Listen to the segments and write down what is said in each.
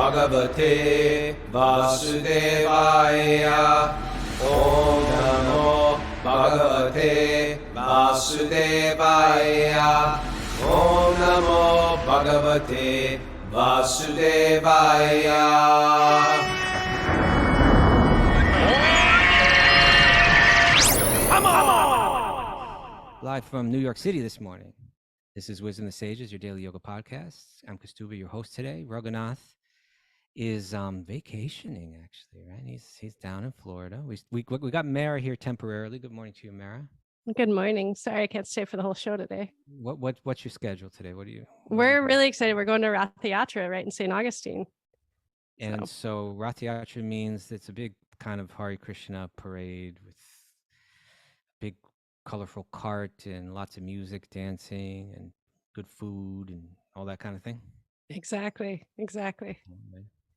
Bhagavate Vasudevaya. Om Namo Bhagavate Vasudevaya. Om Namo Bhagavate Vasudevaya. Live from New York City this morning. This is Wisdom of the Sages, your daily yoga podcast. I'm Kastuba, your host today. Raghunath is vacationing, actually, right? He's down in Florida. We got Mara here temporarily. Good morning to you, Mara. Good morning. Sorry, I can't stay for the whole show today. What's your schedule today? We're really excited. We're going to Rath Yatra right in St. Augustine. And so Rath Yatra means it's a big kind of Hare Krishna parade with big colorful cart and lots of music, dancing, and good food and all that kind of thing. Exactly. Okay.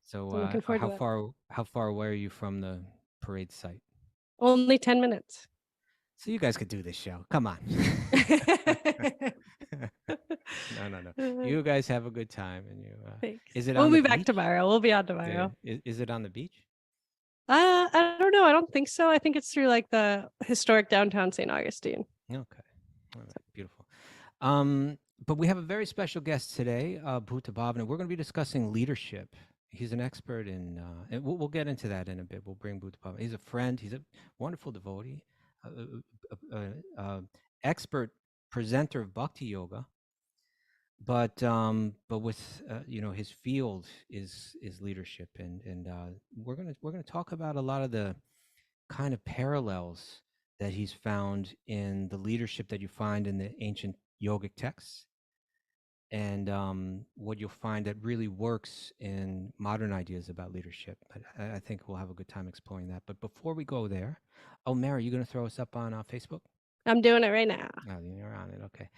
So how far away are you from the parade site? Only 10 minutes. So you guys could do this show. Come on. No. You guys have a good time, and you. Thanks. Is it? We'll be back tomorrow. We'll be on tomorrow. Is it on the beach? I don't know. I don't think so. I think it's through like the historic downtown St. Augustine. Okay. All right. Beautiful. But we have a very special guest today, Bhuta Bhavana. We're going to be discussing leadership. He's an expert in, and we'll get into that in a bit. We'll bring Bhuta Bhavana. He's a friend. He's a wonderful devotee, expert presenter of Bhakti-yoga. But with his field is leadership, and we're gonna talk about a lot of the kind of parallels that he's found in the leadership that you find in the ancient yogic texts, and what you'll find that really works in modern ideas about leadership. I think we'll have a good time exploring that. But before we go there, Mary, you gonna throw us up on Facebook? I'm doing it right now. Oh, you're on it. Okay.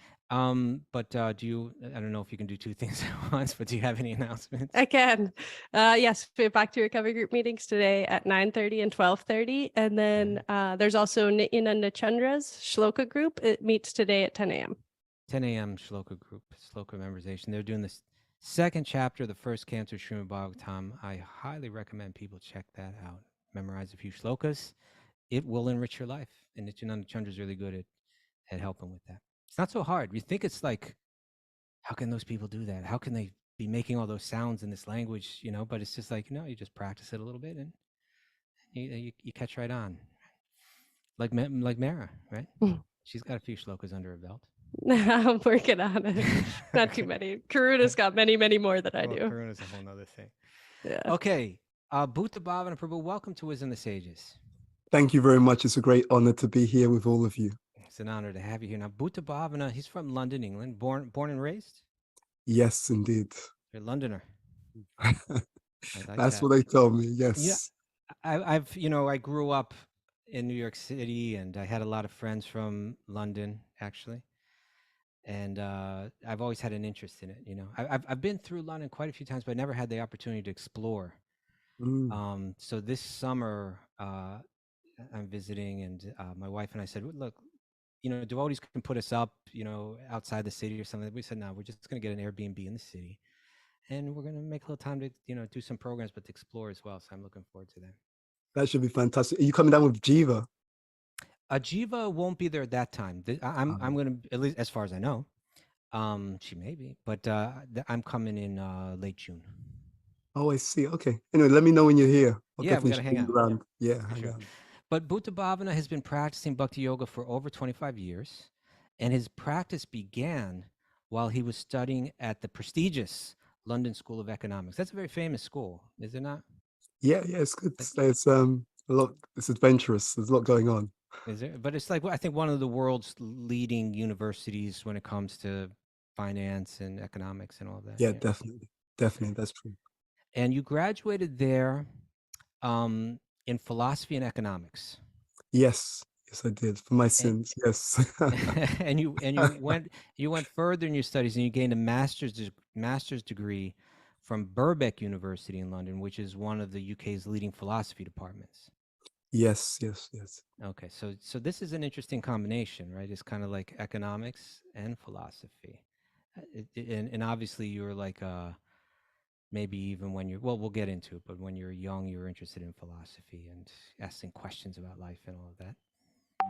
But do you? I don't know if you can do two things at once. But do you have any announcements? I can. Yes, we have Back to Recovery group meetings today at 9:30 and 12:30, and then there's also Nityananda Chandra's Shloka group. It meets today at 10 a.m. 10 a.m. Shloka group, Shloka memorization. They're doing this second chapter, the first canto of Srimad Bhagavatam. I highly recommend people check that out. Memorize a few shlokas. It will enrich your life. And Nityananda Chandra is really good at helping with that. It's not so hard. You think it's like, how can those people do that? How can they be making all those sounds in this language, But it's just like, you just practice it a little bit and you catch right on. Like Mara, right? She's got a few shlokas under her belt. I'm working on it. Not too many. Karuna's got many, many more than I do. Karuna's a whole nother thing. Yeah. Okay. Bhuta Bhavana Prabhu, welcome to Wisdom of the Sages. Thank you very much. It's a great honor to be here with all of you. It's an honor to have you here. Now, Bhuta Bhavana, he's from London, England. Born and raised? Yes, indeed. You're a Londoner. That's what they told me. Yes. Yeah, I grew up in New York City, and I had a lot of friends from London, actually. And I've always had an interest in it. I've been through London quite a few times, but I never had the opportunity to explore. So this summer, I'm visiting, and my wife and I said, look, devotees can put us up, outside the city or something. We said, no, we're just going to get an Airbnb in the city, and we're going to make a little time to, do some programs, but to explore as well. So I'm looking forward to that. That should be fantastic. Are you coming down with Jiva? Jiva won't be there at that time. I'm going to, at least as far as I know, she may be, but I'm coming in late June. Oh, I see. Okay. Anyway, let me know when you're here. We got to hang out. Around. Yeah, hang out. But Bhuta Bhavana has been practicing Bhakti-yoga for over 25 years, and his practice began while he was studying at the prestigious London School of Economics. That's a very famous school, is it not? Yeah, it's good. It's a lot. It's adventurous. There's a lot going on. Is there? But it's like, I think, one of the world's leading universities when it comes to finance and economics and all of that. Yeah, definitely. That's true. And you graduated there in philosophy and economics. Yes, I did, for my sins. Yes. and you went further in your studies, and you gained a master's degree from Birkbeck University in London, which is one of the UK's leading philosophy departments. Yes. Okay, so this is an interesting combination, right? It's kind of like economics and philosophy, and obviously you're like maybe even when you're, well, we'll get into it, but when you're young, you're interested in philosophy and asking questions about life and all of that.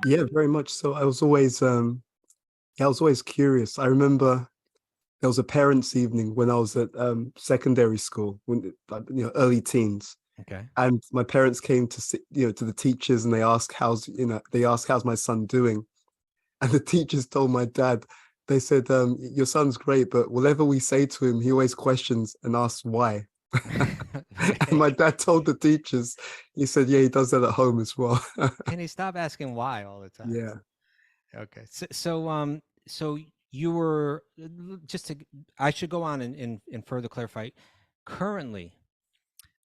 Yeah, very much so. I was always yeah, I was always curious. I remember there was a parents' evening when I was at secondary school, when like, early teens, Okay. and my parents came to sit, to the teachers, and they asked how's my son doing, and the teachers told my dad, they said, your son's great, but whatever we say to him, he always questions and asks why. And my dad told the teachers, he said, yeah, he does that at home as well. Can he stop asking why all the time? Yeah. Okay. So you were just to, I should go on and further clarify. Currently,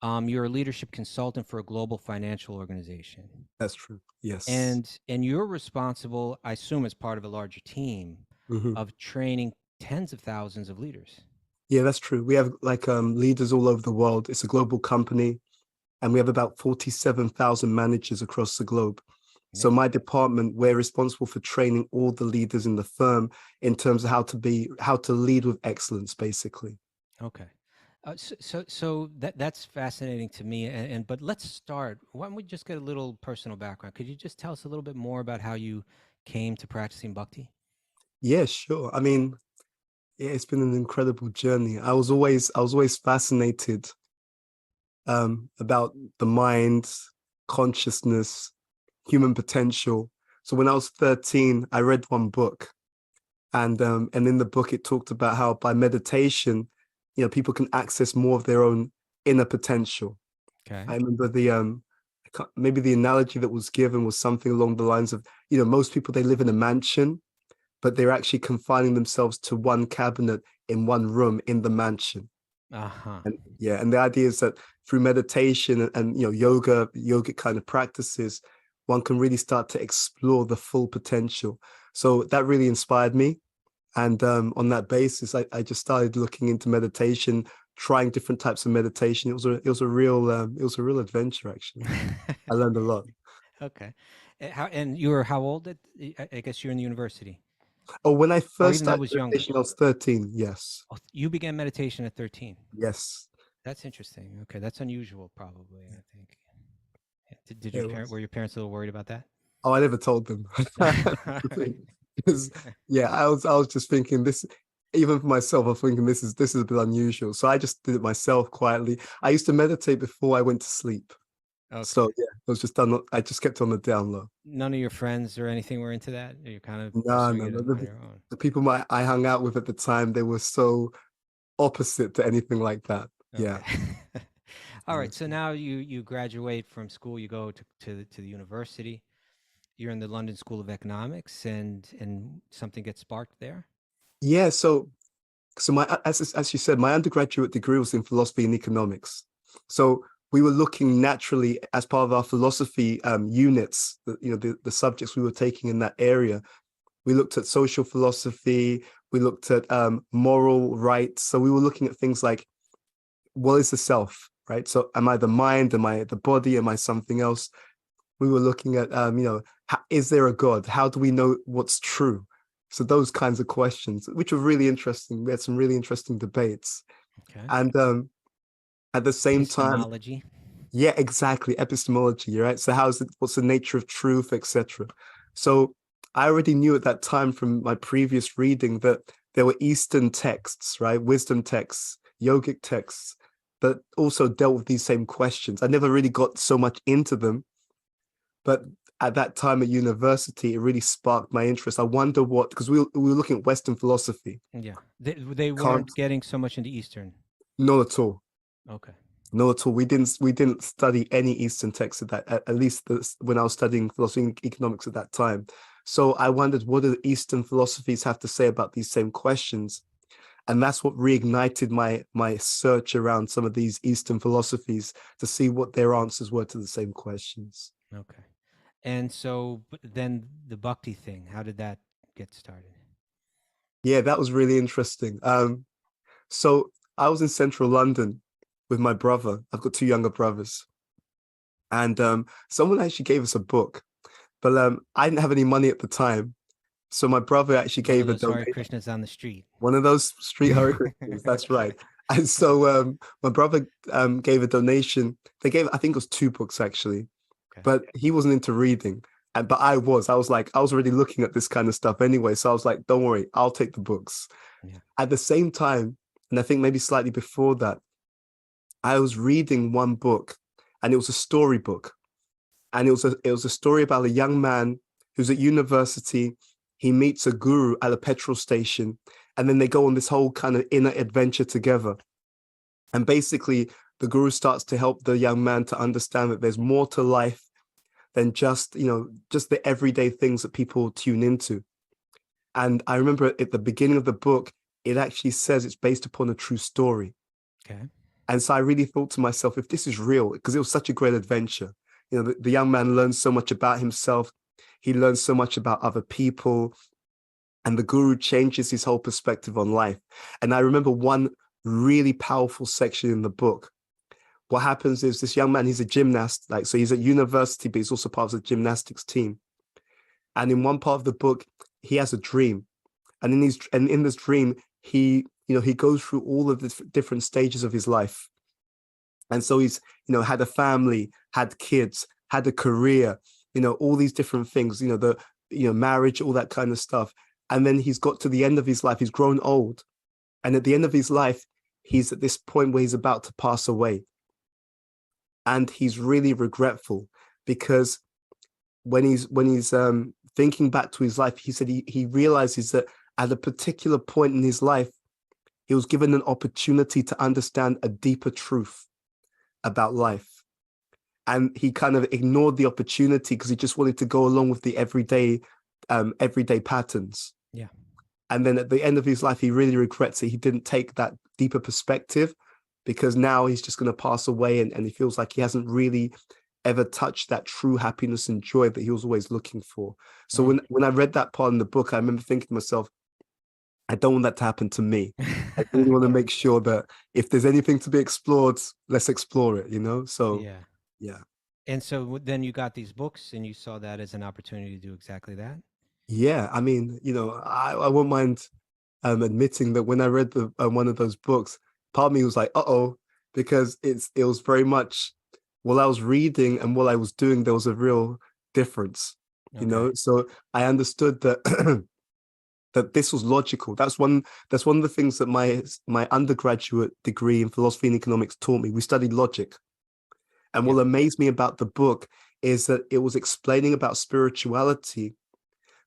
you're a leadership consultant for a global financial organization. That's true. Yes. And you're responsible, I assume, as part of a larger team Mhm. of training tens of thousands of leaders. Yeah, that's true. We have like leaders all over the world. It's a global company, and we have about 47,000 managers across the globe. So Amazing. my department, we're responsible for training all the leaders in the firm in terms of how to lead with excellence, basically. Okay. So that's fascinating to me. But let's start. Why don't we just get a little personal background? Could you just tell us a little bit more about how you came to practicing bhakti? Yeah, sure. I mean, yeah, it's been an incredible journey. I was always fascinated about the mind, consciousness, human potential. So when I was 13, I read one book, and in the book it talked about how by meditation, people can access more of their own inner potential. Okay. I remember maybe the analogy that was given was something along the lines of, most people, they live in a mansion, but they're actually confining themselves to one cabinet in one room in the mansion. Uh-huh. And yeah, and the idea is that through meditation and yogic kind of practices, one can really start to explore the full potential. So that really inspired me. And on that basis, I just started looking into meditation, trying different types of meditation. It was a real adventure, actually. I learned a lot. Okay. And you were how old? I guess you're in the university. Oh, when I Or first even that started was younger. meditation, I was 13. Yes. Oh, you began meditation at 13. Yes. That's interesting. Okay, that's unusual, probably. I think. Did It was. were your parents a little worried about that? Oh, I never told them. Because yeah, I was just thinking this, even for myself, I was thinking this is a bit unusual. So I just did it myself quietly. I used to meditate before I went to sleep. Okay. So yeah, it was just done. I just kept on the down low. None of your friends or anything were into that? You're kind of No, pursuing no, it no. on your own. The people I hung out with at the time, they were so opposite to anything like that. Yeah. Okay. All right. So now you graduate from school, you go to the university. You're in the London School of Economics, and something gets sparked there. Yeah. So my as you said, my undergraduate degree was in philosophy and economics. So we were looking naturally as part of our philosophy units, the subjects we were taking in that area. We looked at social philosophy. We looked at moral rights. So we were looking at things like, what is the self, right? So am I the mind? Am I the body? Am I something else? We were looking at, is there a God? How do we know what's true? So those kinds of questions, which were really interesting. We had some really interesting debates. Okay. And at the same time, Epistemology. yeah, exactly. Epistemology, right? So what's the nature of truth, etc. So I already knew at that time from my previous reading that there were Eastern texts, right? Wisdom texts, yogic texts that also dealt with these same questions. I never really got so much into them, but at that time at university, it really sparked my interest. I wonder because we were looking at Western philosophy. Yeah. They weren't getting so much into Eastern. Not at all. Okay. Not at all. We didn't study any Eastern texts at least when I was studying philosophy and economics at that time. So I wondered, what do the Eastern philosophies have to say about these same questions? And that's what reignited my search around some of these Eastern philosophies to see what their answers were to the same questions. Okay. And so but then the bhakti thing, how did that get started? Yeah, that was really interesting. So I was in central London with my brother. I've got two younger brothers. And someone actually gave us a book, but I didn't have any money at the time. So my brother actually gave a donation. Hare Krishnas on the street. One of those street Hare Krishnas, that's right. And so my brother gave a donation. They gave, I think it was 2 books actually, Okay. but he wasn't into reading. And but I was. I was like, I was already looking at this kind of stuff anyway. So I was like, don't worry, I'll take the books. Yeah. At the same time, and I think maybe slightly before that, I was reading one book, and it was a storybook. And it was a story about a young man who's at university. He meets a guru at a petrol station, and then they go on this whole kind of inner adventure together. And basically, the guru starts to help the young man to understand that there's more to life than just, just the everyday things that people tune into. And I remember at the beginning of the book, it actually says it's based upon a true story. Okay. And so I really thought to myself, if this is real, because it was such a great adventure, the young man learns so much about himself. He learns so much about other people, and the guru changes his whole perspective on life. And I remember one really powerful section in the book. What happens is this young man, he's a gymnast, so he's at university, but he's also part of the gymnastics team. And in one part of the book, he has a dream. And in this dream, he goes through all of the different stages of his life. And so he's, had a family, had kids, had a career, all these different things, marriage, all that kind of stuff. And then he's got to the end of his life, he's grown old. And at the end of his life, he's at this point where he's about to pass away. And he's really regretful, because when he's thinking back to his life, he said he realizes that at a particular point in his life, he was given an opportunity to understand a deeper truth about life. And he kind of ignored the opportunity because he just wanted to go along with the everyday patterns. Yeah. And then at the end of his life, he really regrets that he didn't take that deeper perspective, because now he's just going to pass away, and he feels like he hasn't really ever touched that true happiness and joy that he was always looking for. So when I read that part in the book, I remember thinking to myself, I don't want that to happen to me. I really want to make sure that if there's anything to be explored, let's explore it, So yeah. And so then you got these books and you saw that as an opportunity to do exactly that? Yeah, I mean, I won't mind admitting that when I read one of those books, part of me was like, uh-oh, because it was very much, while I was reading and while I was doing, there was a real difference, So I understood that that this was logical. That's one of the things that my undergraduate degree in philosophy and economics taught me. We studied logic. And what amazed me about the book is that it was explaining about spirituality,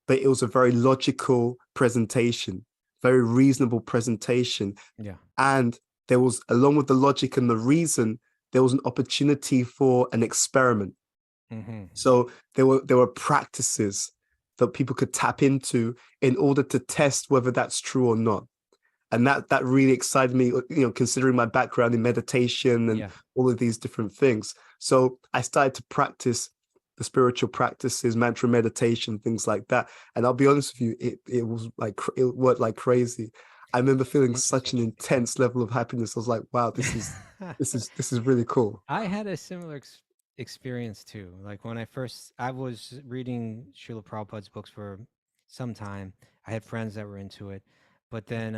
but it was a very logical presentation, very reasonable presentation. Yeah. And there was, along with the logic and the reason, there was an opportunity for an experiment. Mm-hmm. So there were practices that people could tap into in order to test whether that's true or not. And that really excited me, considering my background in meditation and all of these different things. So I started to practice the spiritual practices, mantra meditation, things like that. And I'll be honest with you, it worked like crazy. I remember feeling such an intense level of happiness. I was like, wow, this is really cool. I had a similar experience too. Like when I was reading Srila Prabhupada's books for some time. I had friends that were into it, but then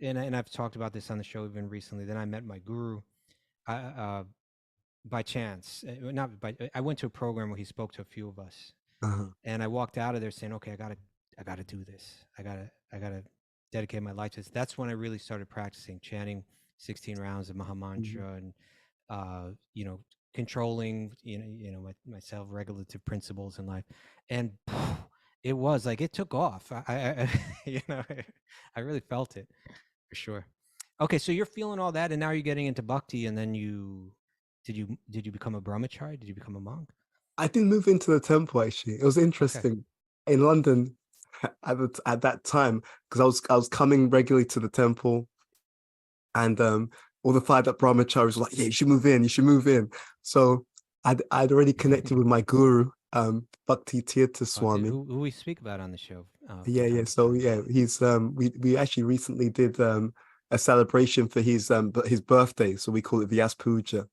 and I've talked about this on the show even recently. Then I met my guru by chance. I went to a program where he spoke to a few of us, and I walked out of there saying, "Okay, I gotta do this. I gotta dedicate my life to this." That's when I really started practicing chanting 16 rounds of Maha Mantra and controlling my self-regulative principles in life, and it was like it took off. I I really felt it for sure. Okay, so you're feeling all that, and now you're getting into bhakti, and then did you become a brahmachari? Did you become a monk? I didn't move into the temple actually. It was interesting. In London at that time, because I was coming regularly to the temple, and all the fired up brahmacharis were like, yeah, you should move in. So I'd already connected with my guru, Bhakti Tirtha Swami. Who we speak about on the show. So he's we actually recently did a celebration for his birthday, so we call it Vyas Puja.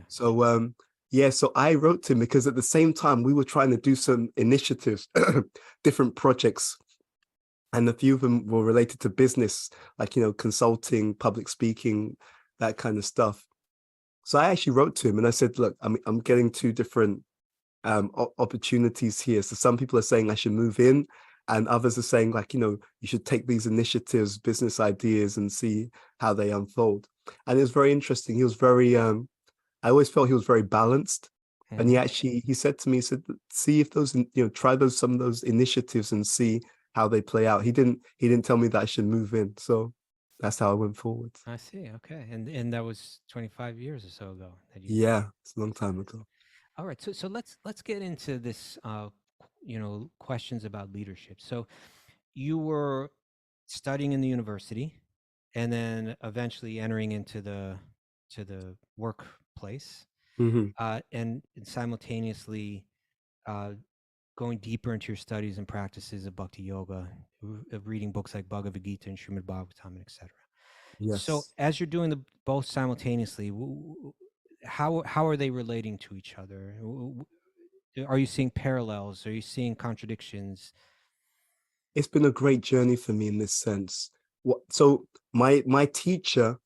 So so I wrote to him because at the same time we were trying to do some initiatives, different projects and a few of them were related to business, like, consulting, public speaking, that kind of stuff. So I actually wrote to him and I said, look, I'm getting two different opportunities here. So some people are saying I should move in, and others are saying, like, you should take these initiatives, business ideas, and see how they unfold. And it was very interesting. He was very, I always felt he was very balanced. And he said to me, he said, see if those, try some of those initiatives and see how they play out. He didn't tell me that I should move in. So that's how I went forward. I see. Okay. And that was 25 years or so ago that you. Yeah, it's a long time ago. All right. So let's get into this, questions about leadership. So you were studying in the university and then eventually entering into the workplace, and simultaneously going deeper into your studies and practices of Bhakti-yoga, of reading books like Bhagavad Gita and Srimad Bhagavatam, etc. Yes. So as you're doing both simultaneously, how are they relating to each other? Are you seeing parallels? Are you seeing contradictions? It's been a great journey for me in this sense. So my teacher,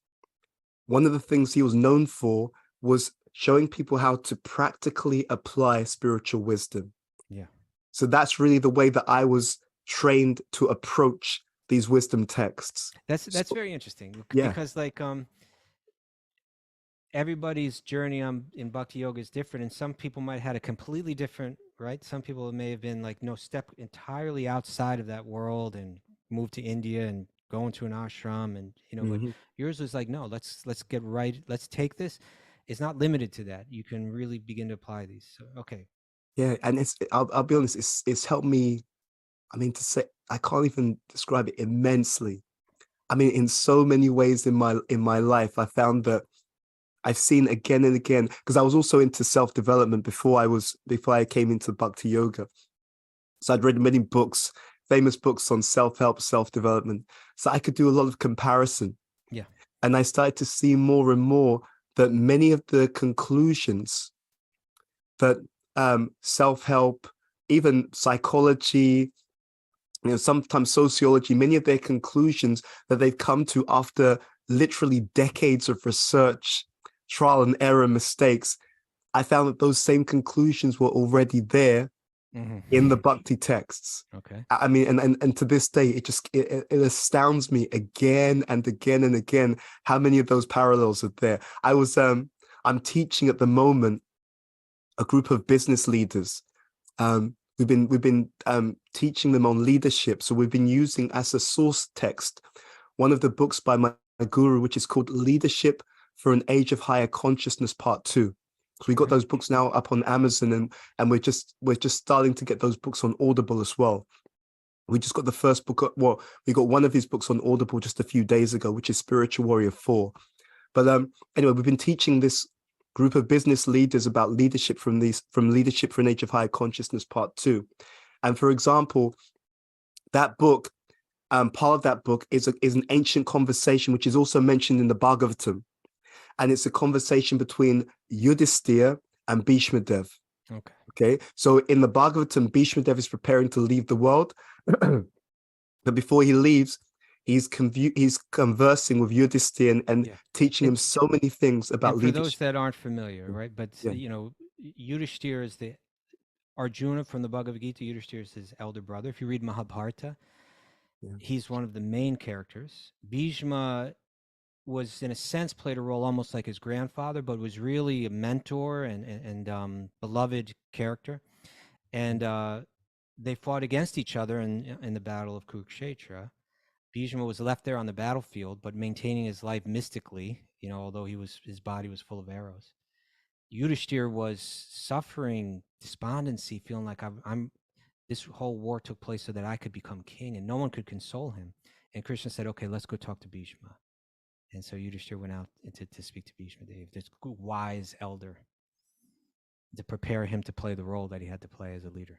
one of the things he was known for was showing people how to practically apply spiritual wisdom. Yeah. So that's really the way that I was trained to approach these wisdom texts. That's very interesting. Yeah. Because everybody's journey in Bhakti Yoga is different, and some people might have had a completely different, right? Some people may have been step entirely outside of that world and moved to India and go into an ashram, and but yours was no, let's get right. Let's take this. It's not limited to that. You can really begin to apply these. So, okay. Yeah, and I'll be honest, it's helped me. I mean, to say, I can't even describe it, immensely. I mean, in so many ways in my life, I found that I've seen again and again, because I was also into self-development before I came into Bhakti yoga. So I'd read many books, famous books on self-help, self-development. So I could do a lot of comparison. Yeah. And I started to see more and more that many of the conclusions that self-help, even psychology, sometimes sociology, many of their conclusions that they've come to after literally decades of research, trial and error, mistakes, I found that those same conclusions were already there in the Bhakti texts. Okay. I mean, and to this day, it astounds me again and again and again how many of those parallels are there. I'm teaching at the moment a group of business leaders. We've been teaching them on leadership. So we've been using as a source text one of the books by my guru, which is called Leadership for an Age of Higher Consciousness, Part 2. So we got those books now up on Amazon, and we're just starting to get those books on Audible as well. We just got the first book. Well, we got one of his books on Audible just a few days ago, which is Spiritual Warrior 4. But anyway, we've been teaching this group of business leaders about leadership from Leadership for an Age of Higher Consciousness, Part 2. And for example, that book, part of that book is an ancient conversation, which is also mentioned in the Bhagavatam. And it's a conversation between Yudhisthira and Bhishma Dev. Okay. So in the Bhagavatam, Bhishma Dev is preparing to leave the world. But before he leaves, he's conversing with Yudhisthira and teaching him so many things about leadership. For those that aren't familiar, right? But Yudhisthira is the Arjuna from the Bhagavad Gita. Yudhisthira is his elder brother. If you read Mahabharata, he's one of the main characters. Bhishma was, in a sense, played a role almost like his grandfather, but was really a mentor and beloved character. And they fought against each other in the Battle of Kurukshetra. Bhishma was left there on the battlefield, but maintaining his life mystically, although his body was full of arrows. Yudhishthira was suffering despondency, feeling like this whole war took place so that I could become king, and no one could console him. And Krishna said, okay, let's go talk to Bhishma. And so Yudhishthira went out to speak to Bhishma Dev, this wise elder, to prepare him to play the role that he had to play as a leader.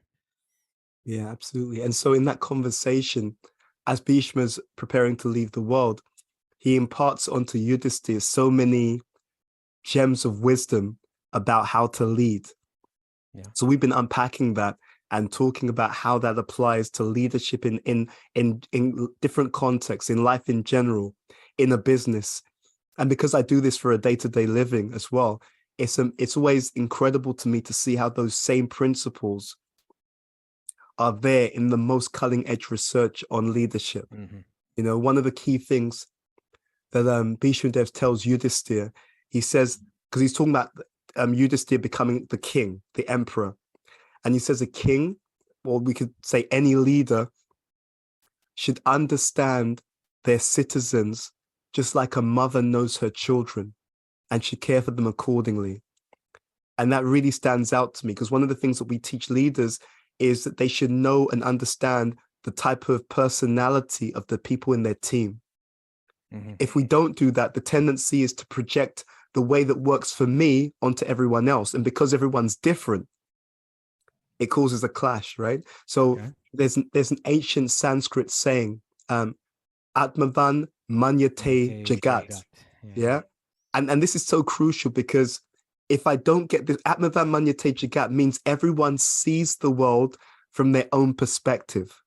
Yeah, absolutely. And so in that conversation, as Bhishma's preparing to leave the world, he imparts onto Yudhishthira so many gems of wisdom about how to lead. Yeah. So we've been unpacking that. and talking about how that applies to leadership in different contexts, in life in general, in a business. And because I do this for a day-to-day living as well, it's always incredible to me to see how those same principles are there in the most cutting-edge research on leadership. You know, one of the key things that Bhishma Dev tells Yudhisthira, he says, because he's talking about Yudhisthira becoming the king, the emperor, and he says a king, or we could say any leader, should understand their citizens just like a mother knows her children, and should care for them accordingly. And that really stands out to me, because one of the things that we teach leaders is that they should know and understand the type of personality of the people in their team. If we don't do that, the tendency is to project the way that works for me onto everyone else. And because everyone's different, it causes a clash, right? So there's an ancient Sanskrit saying, Atmavan Manyate Jagat. Yeah. And this is so crucial, because if I don't get this, Atmavan Manyate Jagat means everyone sees the world from their own perspective.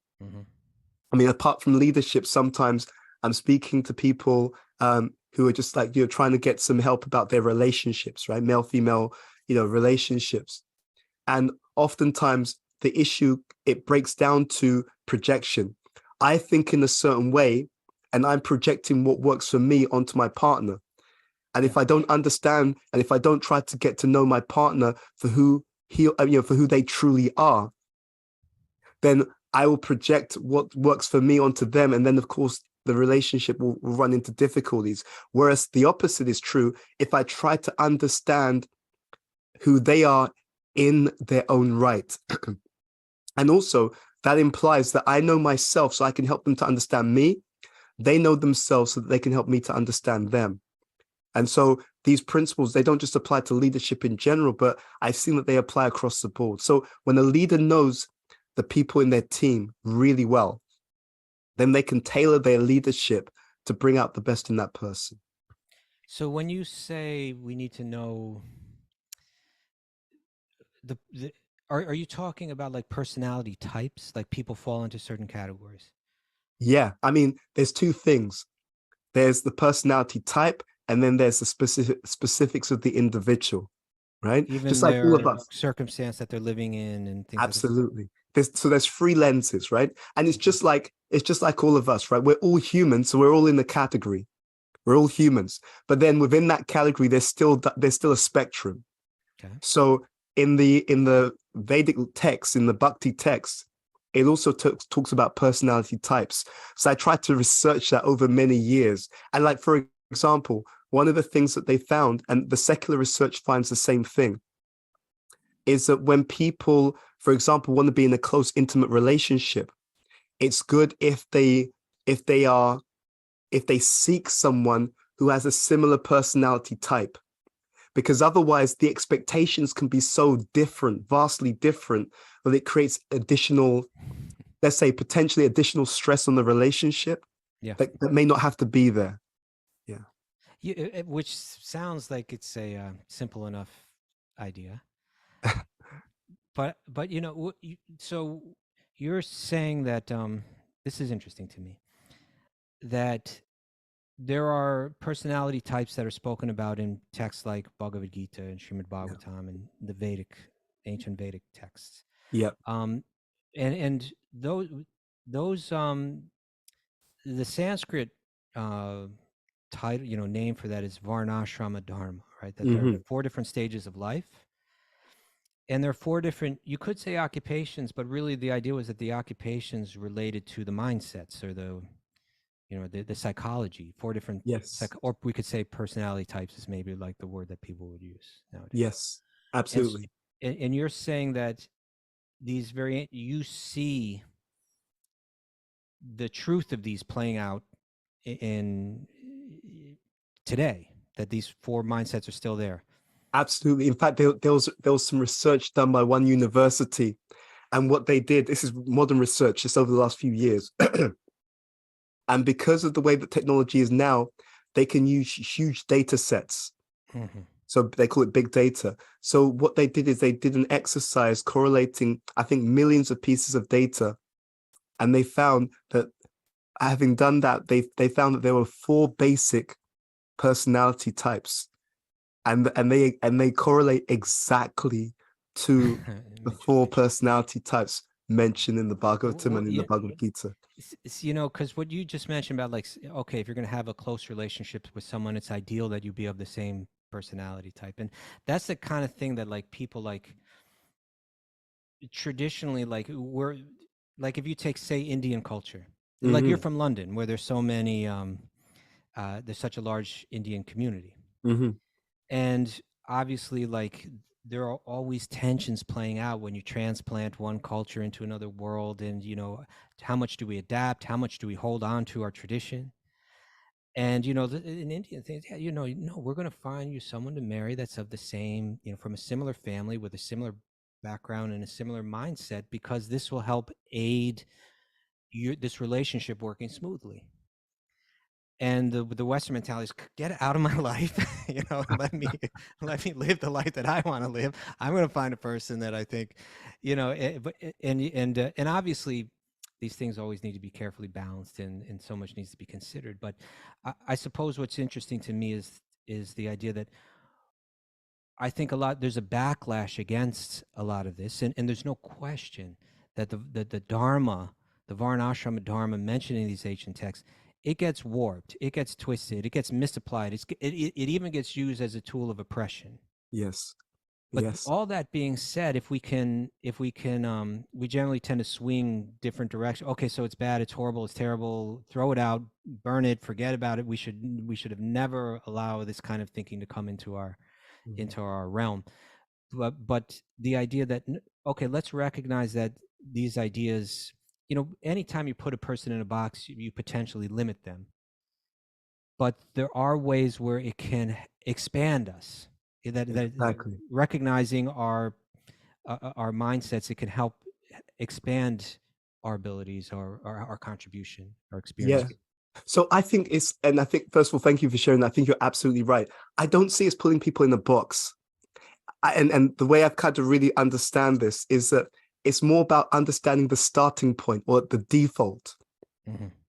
I mean, apart from leadership, sometimes I'm speaking to people who are just like, trying to get some help about their relationships, right? Male, female, relationships. And oftentimes the issue, it breaks down to projection. I think in a certain way, and I'm projecting what works for me onto my partner. And if I don't understand, and if I don't try to get to know my partner for who for who they truly are, then I will project what works for me onto them. And then, of course, the relationship will run into difficulties. Whereas the opposite is true. If I try to understand who they are in their own right. And also that implies that I know myself, so I can help them to understand me. They know themselves so that they can help me to understand them. And so these principles, they don't just apply to leadership in general, but I've seen that they apply across the board. So when a leader knows the people in their team really well, then they can tailor their leadership to bring out the best in that person. So when you say we need to know are you talking about like personality types, like people fall into certain categories? Yeah, I mean, there's two things. There's the personality type, and then there's the specifics of the individual, right? Even just like all of us. Circumstance that they're living in and things. Absolutely. There's three lenses, right? And it's just like all of us, right? We're all humans, so we're all in the category. We're all humans, but then within that category, there's still a spectrum. Okay. So in the Vedic text, in the Bhakti text, it also talks about personality types. So I tried to research that over many years. And like, for example, one of the things that they found, and the secular research finds the same thing, is that when people, for example, want to be in a close, intimate relationship, it's good if they seek someone who has a similar personality type, because otherwise the expectations can be so different, vastly different, that it creates additional, let's say, potentially additional stress on the relationship that may not have to be there. Yeah. Which sounds like it's a simple enough idea. but so you're saying that this is interesting to me, that there are personality types that are spoken about in texts like Bhagavad Gita and Srimad Bhagavatam and the ancient Vedic texts. Yeah. And those the Sanskrit title, name for that is Varnashram Dharma, right? That there are 4 different stages of life. And there are 4 different, you could say occupations, but really the idea was that the occupations related to the mindsets or the psychology, 4 different, or we could say personality types is maybe like the word that people would use nowadays. Yes, absolutely. And you're saying that you see the truth of these playing out in today, that these 4 mindsets are still there. Absolutely. In fact, there was some research done by one university, and what they did, this is modern research just over the last few years. And because of the way that technology is now, they can use huge data sets. So they call it big data. So what they did is they did an exercise correlating, I think, millions of pieces of data. And they found that having done that, they found that there were 4 basic personality types. And they correlate exactly to the 4 personality types mentioned in the Bhagavatam and in the Bhagavad Gita. You know, because what you just mentioned about, like, okay, if you're going to have a close relationship with someone, it's ideal that you be of the same personality type. And that's the kind of thing that, like, people, like, traditionally, like, we're, like, if you take, say, Indian culture, like, you're from London, where there's so many, there's such a large Indian community. And obviously, like, there are always tensions playing out when you transplant one culture into another world. And, you know, how much do we adapt? How much do we hold on to our tradition? And, you know, in Indian things, yeah, you know, no, we're going to find you someone to marry that's of the same, you know, from a similar family with a similar background and a similar mindset, because this will help aid this relationship working smoothly. And the Western mentality is, get out of my life, you know, and let me live the life that I want to live. I'm going to find a person that I think, you know, and obviously these things always need to be carefully balanced, and so much needs to be considered. But I suppose what's interesting to me is the idea that I think there's a backlash against a lot of this, and there's no question that the Dharma, the Varnashram Dharma mentioned in these ancient texts, it gets warped, it gets twisted, it gets misapplied. It even gets used as a tool of oppression. Yes. But Yes. all that being said, we generally tend to swing different directions. Okay, so it's bad, it's horrible, it's terrible. Throw it out, burn it, forget about it. We should have never allowed this kind of thinking to come into our realm. But the idea that, okay, let's recognize that these ideas, you know, anytime you put a person in a box, you potentially limit them. But there are ways where it can expand us. Exactly. Recognizing our mindsets, it can help expand our abilities, our contribution, our experience. Yeah. So I think and I think, first of all, thank you for sharing that. I think you're absolutely right. I don't see us putting people in a box. And the way I've kind of really understand this is that it's more about understanding the starting point, or the default,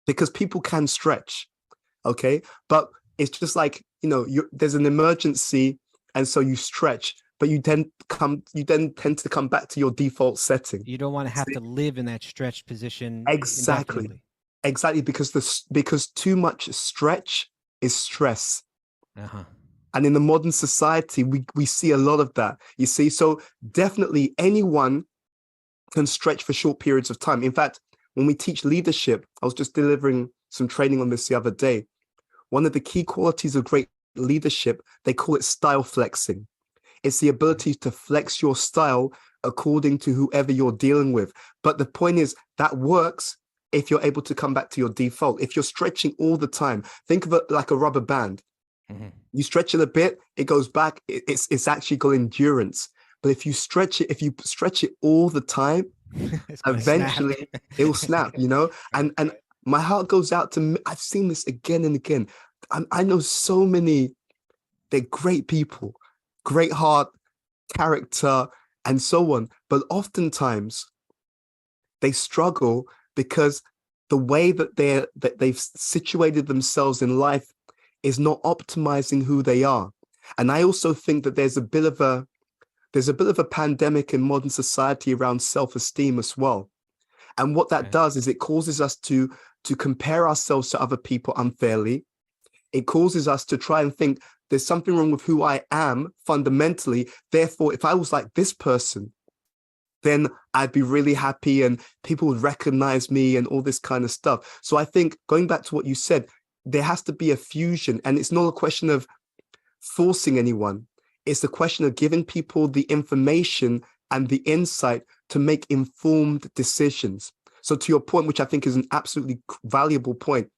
because people can stretch, okay? But it's just like, you know, there's an emergency, and so you stretch, but you then tend to come back to your default setting. You don't want to have to live in that stretched position Exactly. indefinitely. Exactly, because too much stretch is stress. And in the modern society, we see a lot of that, you see. So definitely anyone can stretch for short periods of time. In fact, when we teach leadership, I was just delivering some training on this the other day. One of the key qualities of great leadership, they call it style flexing. It's the ability to flex your style according to whoever you're dealing with. But the point is, that works if you're able to come back to your default. If you're stretching all the time, think of it like a rubber band. You stretch it a bit, it goes back. It's actually got endurance. But if you stretch it all the time, eventually it will snap, you know. And my heart goes out to, I've seen this again and again. I know so many, they're great people, great heart, character, and so on. But oftentimes they struggle because the way that they've situated themselves in life is not optimizing who they are. And I also think that there's a bit of a pandemic in modern society around self-esteem as well. And what that does is it causes us to compare ourselves to other people unfairly. It causes us to try and think there's something wrong with who I am fundamentally. Therefore, if I was like this person, then I'd be really happy and people would recognize me and all this kind of stuff. So I think, going back to what you said, there has to be a fusion, and it's not a question of forcing anyone. It's a question of giving people the information and the insight to make informed decisions. So to your point, which I think is an absolutely valuable point,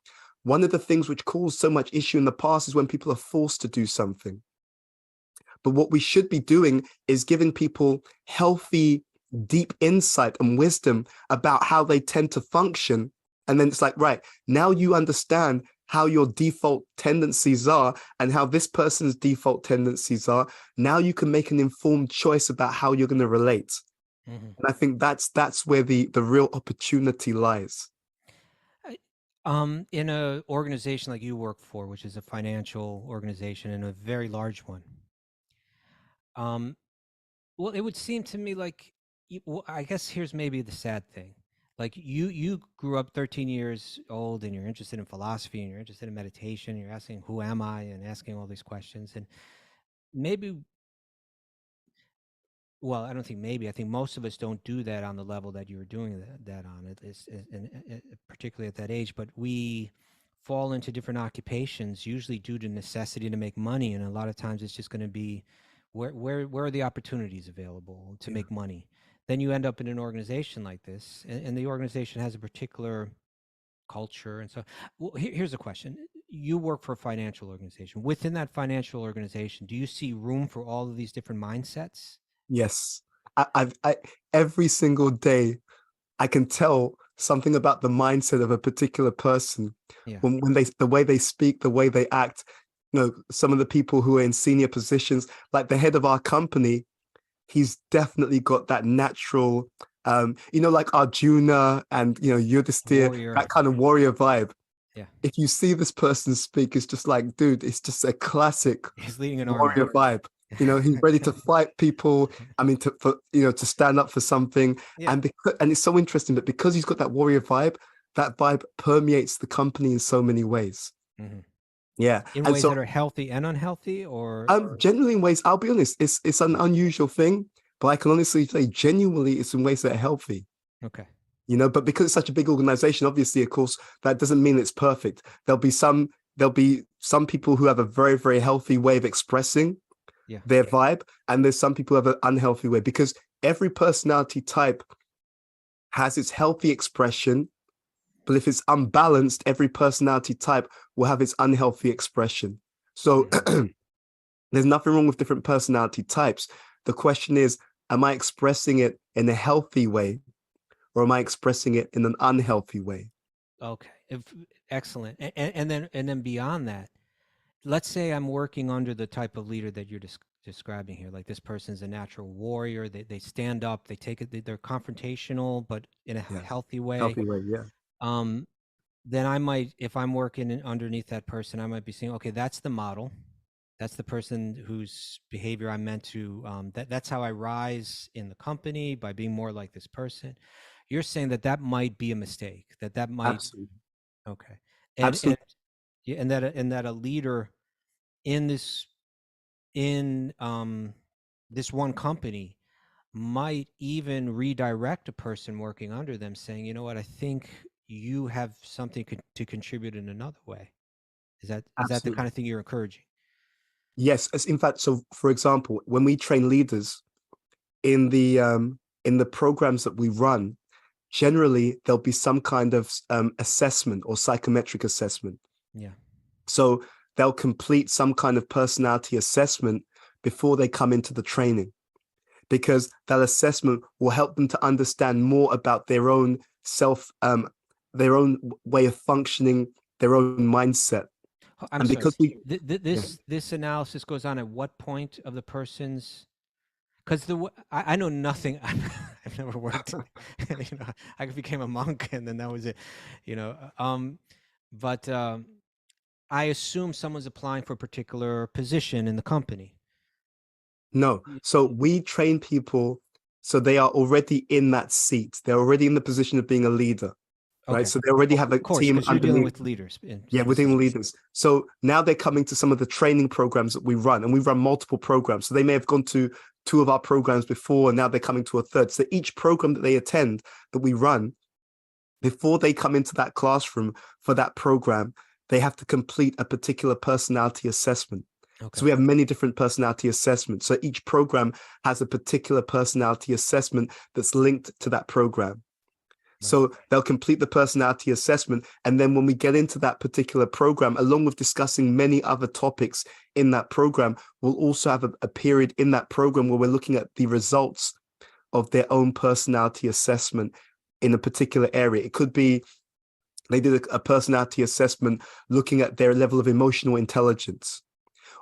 one of the things which caused so much issue in the past is when people are forced to do something. But what we should be doing is giving people healthy, deep insight and wisdom about how they tend to function. And then it's like, right, now you understand how your default tendencies are and how this person's default tendencies are, now you can make an informed choice about how you're going to relate. Mhm. And I think that's where the real opportunity lies. In a organization like you work for, which is a financial organization and a very large one, well, it would seem to me like, well, I guess here's maybe the sad thing. Like you grew up 13 years old and you're interested in philosophy and you're interested in meditation. You're asking, who am I? And asking all these questions. And maybe, well, I don't think maybe, I think most of us don't do that on the level that you were doing that on, particularly at that age. But we fall into different occupations, usually due to necessity to make money. And a lot of times it's just going to be, where are the opportunities available to make money? Then you end up in an organization like this, and the organization has a particular culture. And so, well, here's a question. You work for a financial organization. Within that financial organization, do you see room for all of these different mindsets? Yes. I every single day, I can tell something about the mindset of a particular person Yeah. when they, the way they speak, the way they act. You know, some of the people who are in senior positions, like the head of our company, he's definitely got that natural, you know, like Arjuna and, you know, Yudhisthira, Warrior. that kind of warrior vibe. Yeah. If you see this person speak, it's just like, dude, it's just a classic He's leading an warrior army. vibe. You know, he's ready to fight people. I mean, to stand up for something. Yeah. And it's so interesting that because he's got that warrior vibe, that vibe permeates the company in so many ways. Mhm. Yeah. In And ways so, that are healthy and unhealthy, or generally in ways, I'll be honest, it's an unusual thing, but I can honestly say genuinely it's in ways that are healthy. okay. You know, but because it's such a big organization, obviously, of course, that doesn't mean it's perfect. There'll be some people who have a very, very healthy way of expressing Yeah. their vibe, and there's some people who have an unhealthy way, because every personality type has its healthy expression, but if it's unbalanced, every personality type will have its unhealthy expression. So there's nothing wrong with different personality types. The question is, am I expressing it in a healthy way, or am I expressing it in an unhealthy way? Okay. Excellent. And then beyond that, let's say I'm working under the type of leader that you're describing here. Like, this person's a natural warrior. They stand up. They take it. They're confrontational, but in a healthy way. Healthy way, yeah. Then I might, if I'm working underneath that person, I might be saying, okay, that's the model. That's the person whose behavior I'm meant to, that's how I rise in the company, by being more like this person. You're saying that might be a mistake, that might. Absolutely. Okay. Absolutely. And that a leader in this one company might even redirect a person working under them, saying, you know what, I think you have something to contribute in another way. Is that the Absolutely. kind of thing you're encouraging? Yes, as in fact, so for example, when we train leaders in the programs that we run, generally there'll be some kind of assessment or psychometric assessment. Yeah. So they'll complete some kind of personality assessment before they come into the training, because that assessment will help them to understand more about their own their own way of functioning, their own mindset. I'm and sorry. Because This analysis goes on at what point of the person's? Because I know nothing. I've never worked. You know, I became a monk and then that was it. You know, but I assume someone's applying for a particular position in the company. No. So we train people so they are already in that seat. They're already in the position of being a leader. Okay. Right. So they already have a Of course, team because you're dealing underneath. with leaders. Yeah, we're dealing with leaders. So now they're coming to some of the training programs that we run, and we run multiple programs. So they may have gone to 2 of our programs before, and now they're coming to a 3rd. So each program that they attend that we run, before they come into that classroom for that program, they have to complete a particular personality assessment. Okay. So we have many different personality assessments. So each program has a particular personality assessment that's linked to that program. So they'll complete the personality assessment. And then when we get into that particular program, along with discussing many other topics in that program, we'll also have a period in that program where we're looking at the results of their own personality assessment in a particular area. It could be They did a personality assessment looking at their level of emotional intelligence.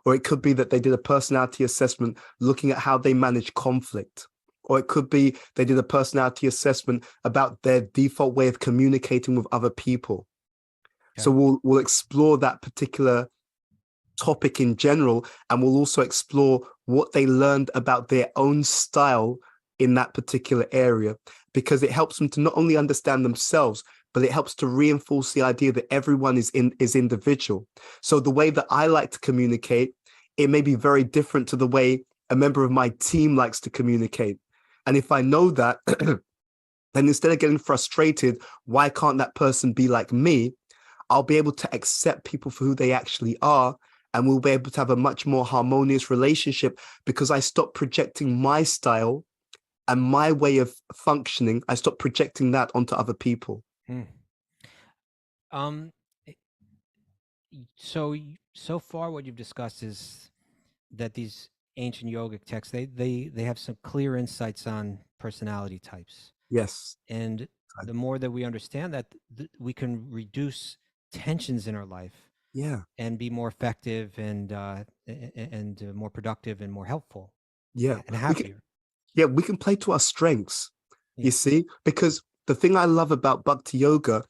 Or it could be that they did a personality assessment looking at how they manage conflict. Or it could be they did a personality assessment about their default way of communicating with other people. So we'll explore that particular topic in general, and we'll also explore what they learned about their own style in that particular area, because it helps them to not only understand themselves, but it helps to reinforce the idea that everyone is individual. So the way that I like to communicate, it may be very different to the way a member of my team likes to communicate. And if I know that, then instead of getting frustrated, why can't that person be like me? I'll be able to accept people for who they actually are, and we'll be able to have a much more harmonious relationship, because I stop projecting my style and my way of functioning. I stop projecting that onto other people. Um, so far what you've discussed is that these ancient yogic texts, they have some clear insights on personality types. Yes. And the more that we understand that, we can reduce tensions in our life. Yeah. And be more effective and more productive and more helpful. Yeah. And happier. We can play to our strengths, you see, because the thing I love about Bhakti-yoga,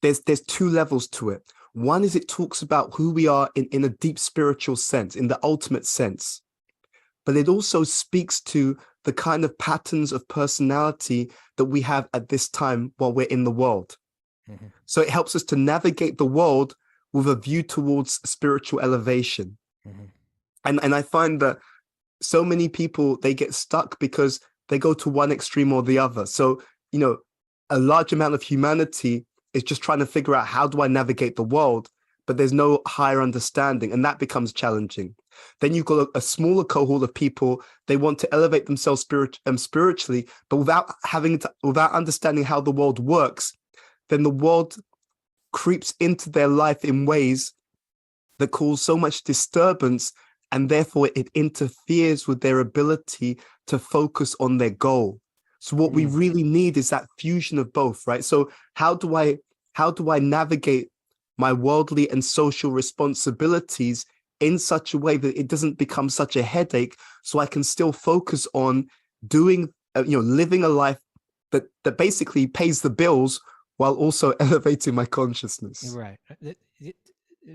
there's two levels to it. One is it talks about who we are in a deep spiritual sense, in the ultimate sense. But it also speaks to the kind of patterns of personality that we have at this time while we're in the world. Mm-hmm. So it helps us to navigate the world with a view towards spiritual elevation. Mm-hmm. And I find that so many people, they get stuck because they go to one extreme or the other. So, a large amount of humanity is just trying to figure out, how do I navigate the world? But there's no higher understanding, and that becomes challenging. Then you've got a smaller cohort of people, they want to elevate themselves spiritually, but without understanding how the world works, then the world creeps into their life in ways that cause so much disturbance, and therefore it interferes with their ability to focus on their goal. So what we really need is that fusion of both, right? So how do I navigate my worldly and social responsibilities in such a way that it doesn't become such a headache, so I can still focus on doing, living a life that basically pays the bills while also elevating my consciousness. Right.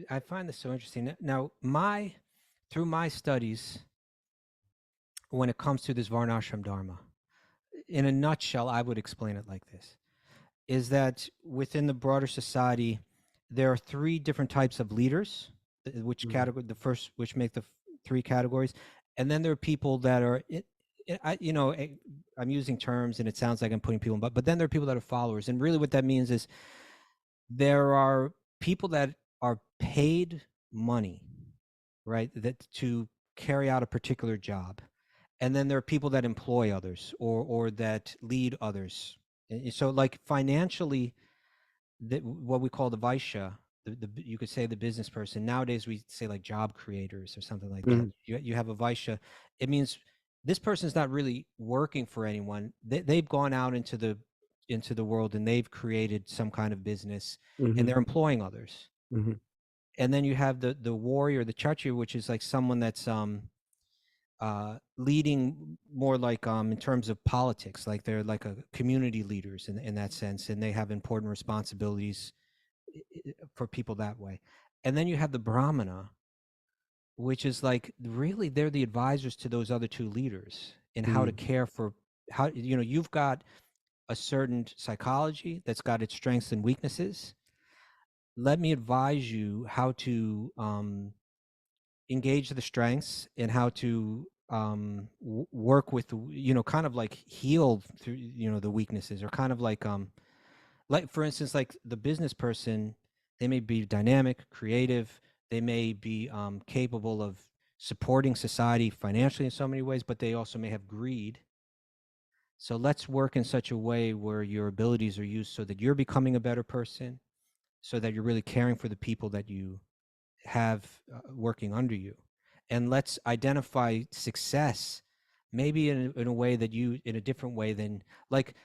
I find this so interesting. Now, through my studies, when it comes to this Varnashram Dharma, in a nutshell, I would explain it like this, is that within the broader society, there are three different types of leaders, which category, the first, which make the three categories. And then there are people that are, I'm using terms and it sounds like I'm putting people in, but then there are people that are followers. And really what that means is there are people that are paid money, right, that to carry out a particular job. And then there are people that employ others or that lead others. So like financially, what we call the Vaishya, you could say the business person. Nowadays we say like job creators or something like that. You have a Vaishya. It means this person's not really working for anyone. They've gone out into the world and they've created some kind of business, and they're employing others. And then you have the warrior, the Kshatriya, which is like someone that's leading more like in terms of politics, like they're like a community leaders in that sense, and they have important responsibilities for people that way. And then you have the Brahmana, which is like really they're the advisors to those other two leaders in how to care for how, you've got a certain psychology that's got its strengths and weaknesses. Let me advise you how to engage the strengths and how to work with, kind of like heal through, the weaknesses, or kind of like for instance, like the business person, they may be dynamic, creative, they may be capable of supporting society financially in so many ways, but they also may have greed. So let's work in such a way where your abilities are used so that you're becoming a better person, so that you're really caring for the people that you have working under you. And let's identify success maybe in a way that in a different way than, like,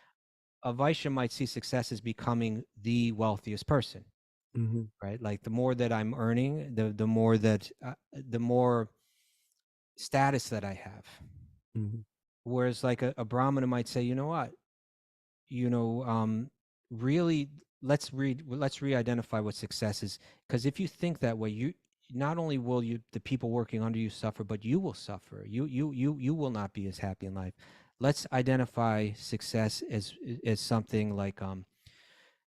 a Vaishya might see success as becoming the wealthiest person, Mhm, right? Like the more that I'm earning, the more that the more status that I have. mhm. Whereas like a Brahmana might say, you know what, you know, really let's re-identify what success is, because if you think that way, you not only will you the people working under you suffer, but you will suffer. You will not be as happy in life. Let's identify success as something like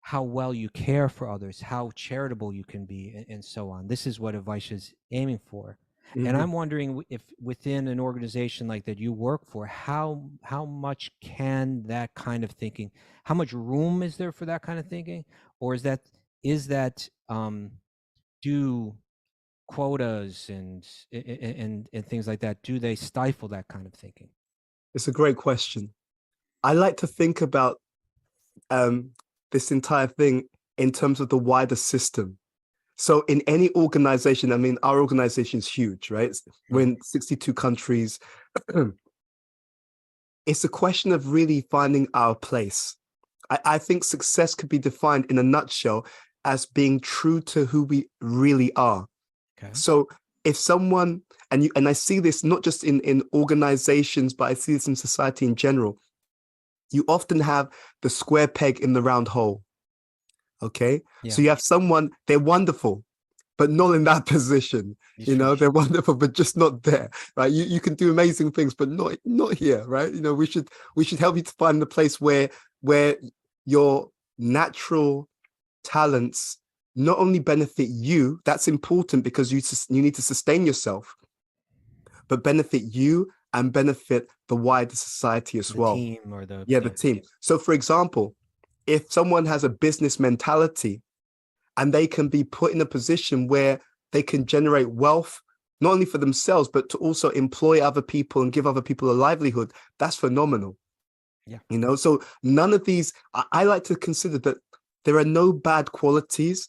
how well you care for others, how charitable you can be, and so on. This is what a Vaishya is aiming for. And I'm wondering if within an organization like that you work for, how much can that kind of thinking, how much room is there for that kind of thinking, or is that do quotas and things like that, do they stifle that kind of thinking? It's a great question. I like to think about this entire thing in terms of the wider system. So in any organization, I mean, our organization is huge, right? We're in 62 countries. It's a question of really finding our place. I think success could be defined in a nutshell as being true to who we really are. Okay. So if someone, and I see this not just in organizations, but I see this in society in general, you often have the square peg in the round hole. Okay. Yeah. So you have someone, they're wonderful, but not in that position. You know, they're wonderful, but just not there, right? You can do amazing things, but not here, right? You know, we should help you to find the place where your natural talents not only benefit you, that's important because you need to sustain yourself, but benefit you and benefit the wider society as well. Team or the team. So for example, if someone has a business mentality and they can be put in a position where they can generate wealth, not only for themselves, but to also employ other people and give other people a livelihood, that's phenomenal. Yeah. You know, so none of these, I like to consider that there are no bad qualities.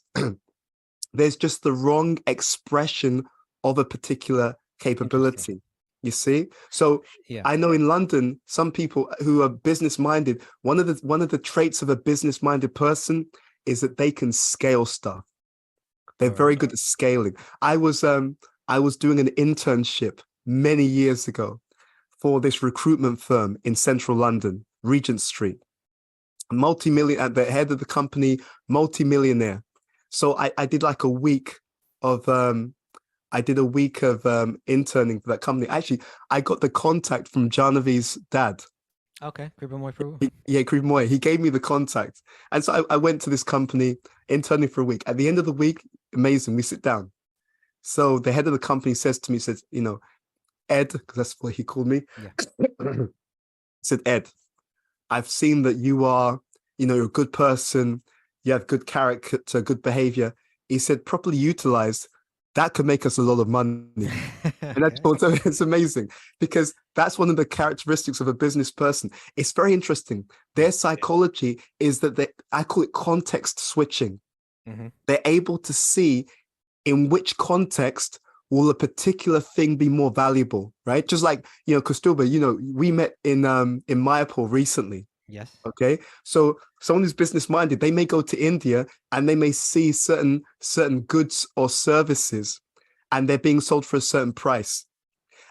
There's just the wrong expression of a particular capability. You see? So Yeah. I know in London, some people who are business-minded, one of the traits of a business-minded person is that they can scale stuff. They're very good at scaling. I was doing an internship many years ago for this recruitment firm in central London, Regent Street. Multi-million, at the head of the company, multi-millionaire. So I did like a week of interning for that company. Actually, I got the contact from Janavi's dad. Okay, Kripamoy Prabhu. Kripamoy. He gave me the contact. And so I went to this company, interning for a week. At the end of the week, amazing, we sit down. So the head of the company says to me, you know, Ed, because that's what he called me. Yeah. Said, Ed, I've seen that you are, you know, you're a good person, you have good character, good behavior. He said, properly utilized, that could make us a lot of money. And that's it's amazing because that's one of the characteristics of a business person. It's very interesting. Their psychology is that I call it context switching. They're able to see in which context will a particular thing be more valuable, right? Just like, you know, Kasturba, you know, we met in Mayapur recently. Yes. Okay. So someone who's business minded, they may go to India and they may see certain goods or services and they're being sold for a certain price.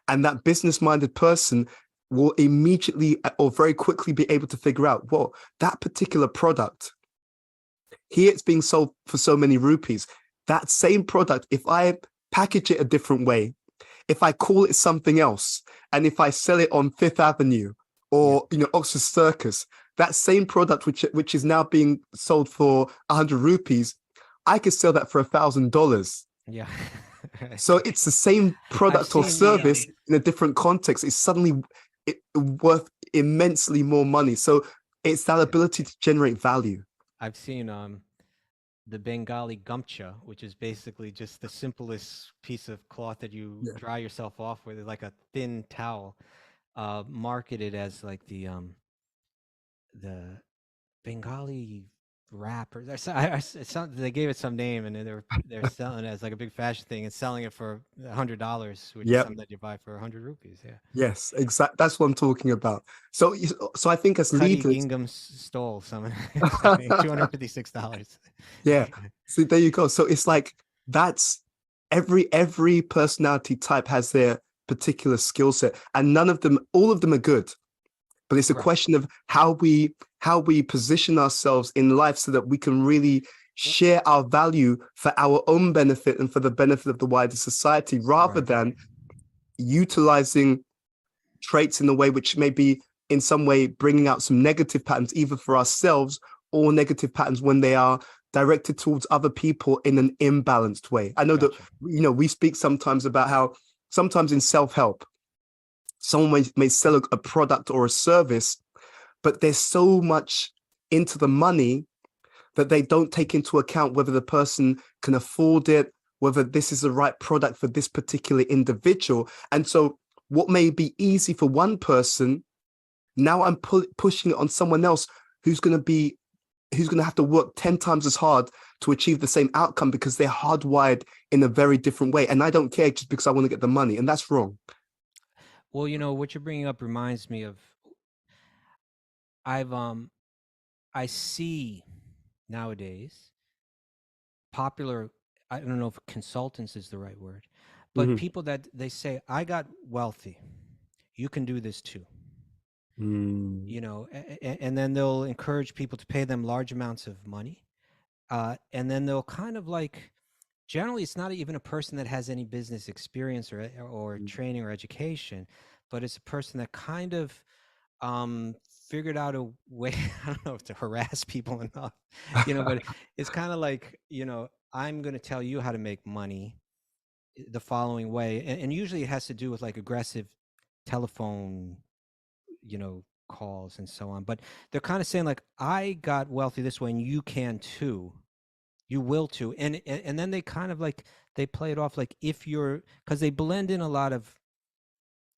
And that business minded person will immediately or very quickly be able to figure out, well, that particular product, here it's being sold for so many rupees. That same product, if I package it a different way, if I call it something else, and if I sell it on Fifth Avenue or you know Oxford Circus, that same product which is now being sold for 100 rupees, I could sell that for $1,000. Yeah. So it's the same product or service in a different context. It's suddenly worth immensely more money. So it's that ability to generate value. I've seen the Bengali gumcha, which is basically just the simplest piece of cloth that you dry yourself off with, like a thin towel, marketed as like the Bengali wrapper. They gave it some name, and they're selling it as like a big fashion thing and selling it for $100, which is Yep. something that you buy for 100 rupees. Yeah. Yes, exactly. That's what I'm talking about. So, so I think as Cuddy leaders, Gingham stole some. $256. yeah. So there you go. So it's like that's every personality type has their particular skill set, and none of them, all of them are good. But it's a Right. question of how we position ourselves in life so that we can really share our value for our own benefit and for the benefit of the wider society, rather Right. than utilizing traits in a way which may be in some way bringing out some negative patterns, either for ourselves or negative patterns when they are directed towards other people in an imbalanced way. I know Gotcha. that, we speak sometimes about how sometimes in self-help, someone may sell a product or a service, but there's so much into the money that they don't take into account whether the person can afford it, whether this is the right product for this particular individual. And so what may be easy for one person, now I'm pushing it on someone else who's going to have to work 10 times as hard to achieve the same outcome because they're hardwired in a very different way. And I don't care just because I want to get the money. And that's wrong. Well, what you're bringing up reminds me of I see nowadays popular, I don't know if consultants is the right word, but Mhm. people that they say, I got wealthy, you can do this too. And then they'll encourage people to pay them large amounts of money. And then they'll kind of like, generally it's not even a person that has any business experience or training or education, but it's a person that kind of figured out a way, I don't know if to harass people enough, but it's kind of like, I'm going to tell you how to make money the following way. And usually it has to do with like aggressive telephone, calls and so on. But they're kind of saying like, I got wealthy this way and you can too. You will too. And then they kind of like, they play it off like because they blend in a lot of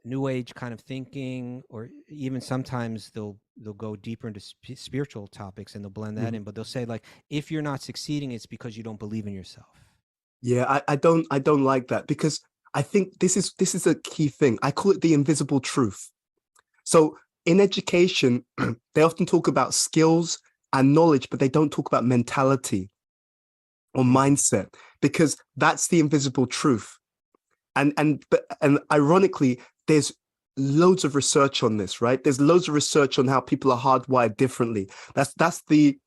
new age kind of thinking, or even sometimes they'll go deeper into spiritual topics and they'll blend that in, but they'll say like, if you're not succeeding, it's because you don't believe in yourself. Yeah, I don't like that, because I think this is a key thing. I call it the invisible truth. So in education, they often talk about skills and knowledge, but they don't talk about mentality or mindset, because that's the invisible truth. And ironically, there's loads of research on this, right? There's loads of research on how people are hardwired differently. That's the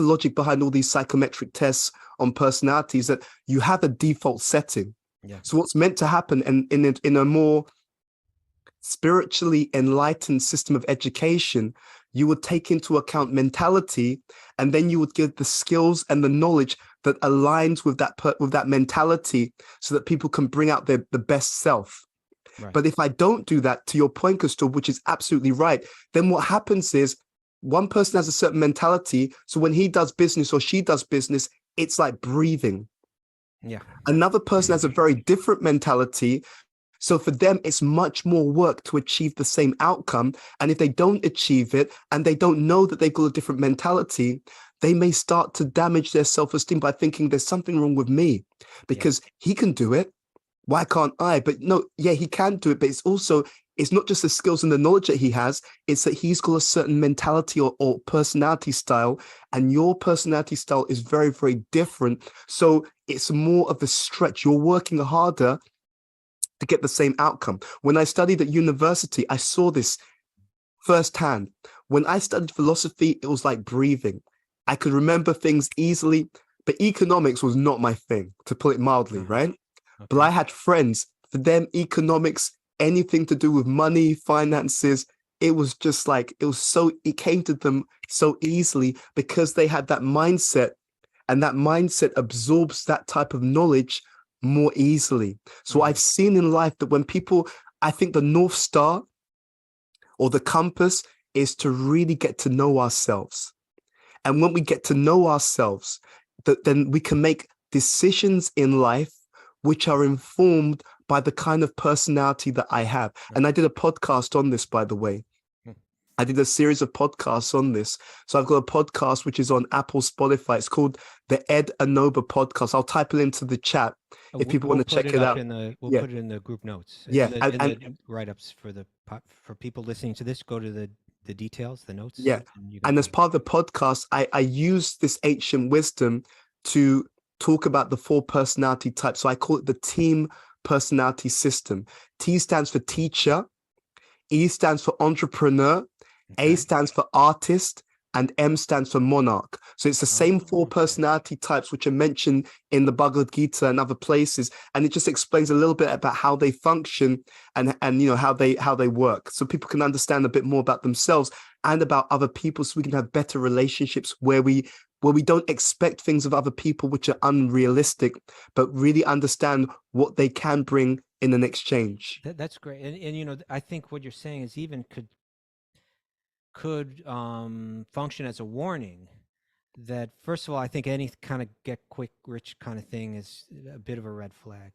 logic behind all these psychometric tests on personalities, that you have a default setting. Yeah. So what's meant to happen in a more spiritually enlightened system of education, you would take into account mentality, and then you would give the skills and the knowledge that aligns with that mentality, so that people can bring out the best self. Right. But if I don't do that, to your point, Crystal, which is absolutely right, then what happens is one person has a certain mentality. So when he does business or she does business, it's like breathing. Yeah. Another person has a very different mentality. So for them, it's much more work to achieve the same outcome. And if they don't achieve it and they don't know that they've got a different mentality, they may start to damage their self-esteem by thinking there's something wrong with me because he can do it. Why can't I? But no, yeah, he can do it. But it's not just the skills and the knowledge that he has. It's that he's got a certain mentality or personality style, and your personality style is very, very different. So it's more of a stretch. You're working harder to get the same outcome. When I studied at university, I saw this firsthand. When I studied philosophy, it was like breathing. I could remember things easily, but economics was not my thing, to put it mildly, right? Okay. But I had friends, for them, economics, anything to do with money, finances, it was just like, it came to them so easily because they had that mindset, and that mindset absorbs that type of knowledge more easily. So I've seen in life that when people, I think the North Star or the compass is to really get to know ourselves. And when we get to know ourselves, then we can make decisions in life which are informed by the kind of personality that I have. And I did a podcast on this, by the way. I did a series of podcasts on this. So I've got a podcast which is on Apple, Spotify. It's called the Ed Anobah podcast. I'll type it into the chat if people want to check it out. We'll Yeah. put it in the group notes. Yeah, in the write-ups for people listening to this. Go to the details, the notes. Yeah, you can and as find it. part of the podcast, I use this ancient wisdom to talk about the 4 personality types. So I call it the team personality system. T stands for teacher, E stands for entrepreneur, A Okay. stands for artist, and M stands for monarch. So it's the same 4 okay. personality types which are mentioned in the Bhagavad Gita and other places, and it just explains a little bit about how they function and you know how they work, so people can understand a bit more about themselves and about other people, so we can have better relationships where we don't expect things of other people which are unrealistic, but really understand what they can bring in an exchange. That's great, and you know, I think what you're saying is even could function as a warning that, first of all, I think any kind of get quick rich kind of thing is a bit of a red flag.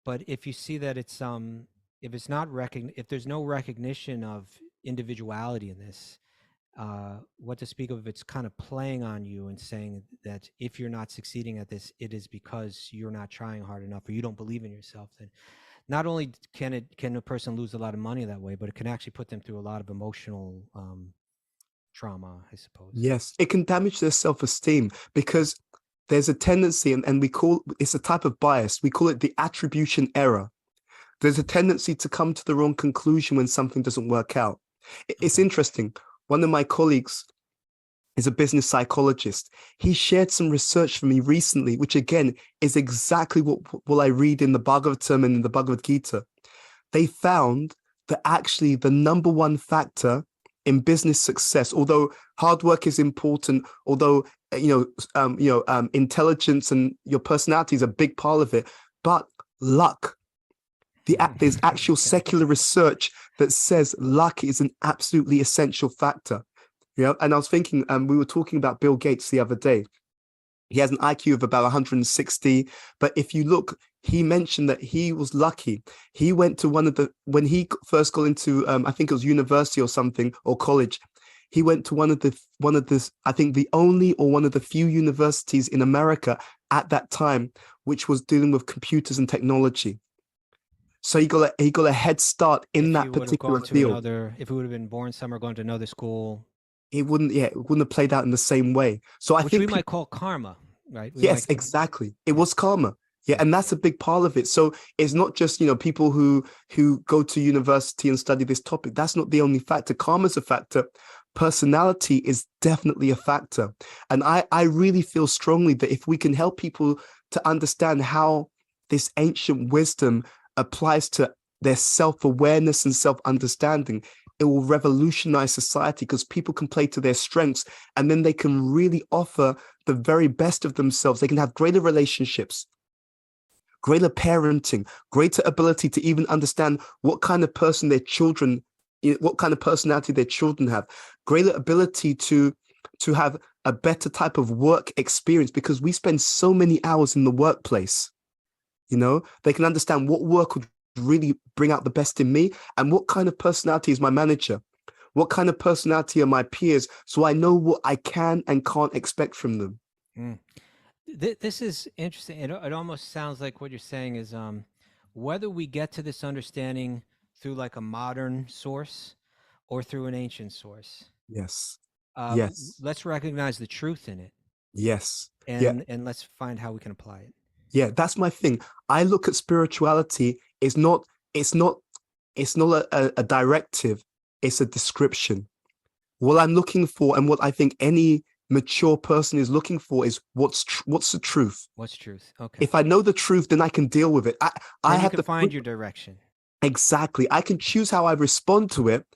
But if you see that it's if it's not if there's no recognition of individuality in this, what to speak of if it's kind of playing on you and saying that if you're not succeeding at this, it is because you're not trying hard enough or you don't believe in yourself, then not only can a person lose a lot of money that way, but it can actually put them through a lot of emotional trauma, I suppose. Yes, it can damage their self-esteem because there's a tendency, and it's a type of bias. We call it the attribution error. There's a tendency to come to the wrong conclusion when something doesn't work out. It's interesting. One of my colleagues is a business psychologist. He shared some research for me recently, which again is exactly what I read in the Bhagavatam and in the Bhagavad Gita. They found that actually the number 1 factor in business success, although hard work is important, although intelligence and your personality is a big part of it, but luck. There's actual secular research that says luck is an absolutely essential factor. And I was thinking, we were talking about Bill Gates the other day. He has an IQ of about 160, but if you look, he mentioned that he was lucky. He went to when he first got into, I think it was university or something, or college, he went to one of the, I think the only or one of the few universities in America at that time, which was dealing with computers and technology. So he got a head start in that particular field. If he would have been born somewhere, going to another school, it wouldn't have played out in the same way. So I think we might call karma, right? Yes, exactly. It was karma. Yeah, and that's a big part of it. So it's not just, people who go to university and study this topic. That's not the only factor. Karma's a factor. Personality is definitely a factor. And I really feel strongly that if we can help people to understand how this ancient wisdom applies to their self-awareness and self-understanding, it will revolutionize society, because people can play to their strengths and then they can really offer the very best of themselves. They can have greater relationships, greater parenting, greater ability to even understand what kind of person their children, what kind of personality their children have, greater ability to have a better type of work experience, because we spend so many hours in the workplace. They can understand what work would really bring out the best in me, and what kind of personality is my manager, what kind of personality are my peers, so I know what I can and can't expect from them. This is interesting. It almost sounds like what you're saying is whether we get to this understanding through like a modern source or through an ancient source. Yes. Let's recognize the truth in it. Yes. And let's find how we can apply it. Yeah, that's my thing. I look at spirituality. It's not a directive. It's a description. What I'm looking for, and what I think any mature person is looking for, is what's the truth. What's truth? Okay. If I know the truth, then I can deal with it. I have to find your direction. Exactly. I can choose how I respond to it,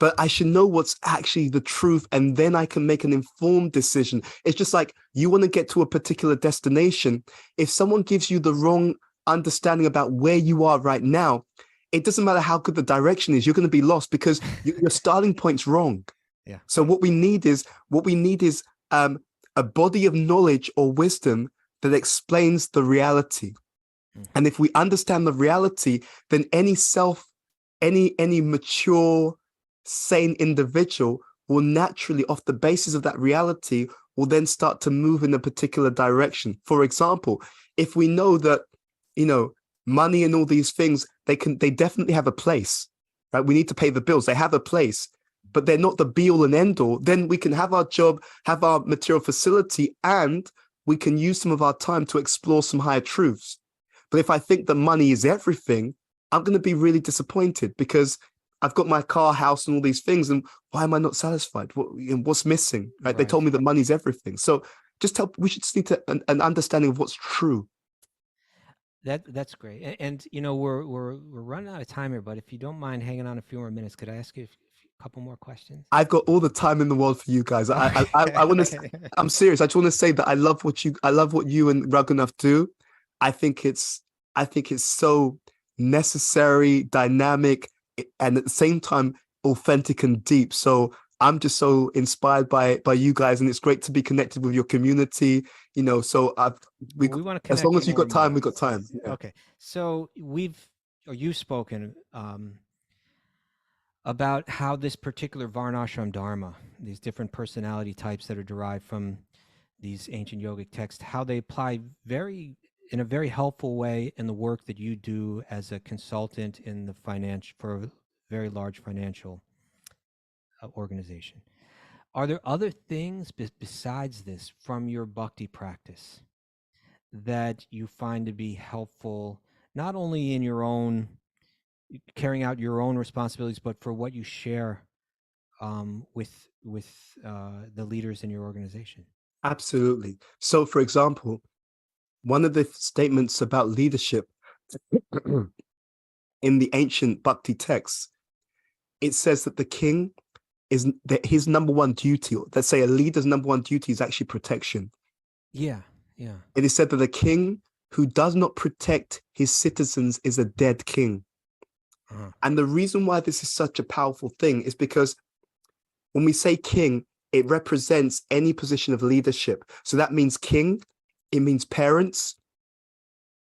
but I should know what's actually the truth, and then I can make an informed decision. It's just like, you want to get to a particular destination. If someone gives you the wrong understanding about where you are right now, it doesn't matter how good the direction is, you're going to be lost, because your starting point's wrong. Yeah. So what we need is a body of knowledge or wisdom that explains the reality. And if we understand the reality, then any mature sane individual will naturally, off the basis of that reality, will then start to move in a particular direction. For example, if we know that, money and all these things, they definitely have a place, right? We need to pay the bills. They have a place, but they're not the be all and end all. Then we can have our job, have our material facility, and we can use some of our time to explore some higher truths. But if I think that money is everything, I'm going to be really disappointed because I've got my car, house, and all these things. And why am I not satisfied? What's missing? Right? They told me that money's everything. So we should just need an understanding of what's true. That's great. And we're running out of time here, but if you don't mind hanging on a few more minutes, could I ask you a couple more questions? I've got all the time in the world for you guys. I want to. I'm serious. I just want to say that I love what you and Raghunath do. I think it's so necessary, dynamic, and at the same time authentic and deep. So I'm just so inspired by you guys, and it's great to be connected with your community. So we want to, as long as you've got time, we've got time. Yeah. Okay. So you've spoken about how this particular Varnashram Dharma, these different personality types that are derived from these ancient yogic texts, how they apply in a very helpful way in the work that you do as a consultant in the for a very large financial organization. Are there other things besides this from your bhakti practice that you find to be helpful, not only in your own carrying out your own responsibilities, but for what you share with the leaders in your organization? Absolutely. So, for example, one of the statements about leadership in the ancient bhakti texts, it says that the king his number one duty, or let's say a leader's number one duty, is actually protection. Yeah. It is said that a king who does not protect his citizens is a dead king. And the reason why this is such a powerful thing is because when we say king, it represents any position of leadership. So that means king, it means parents,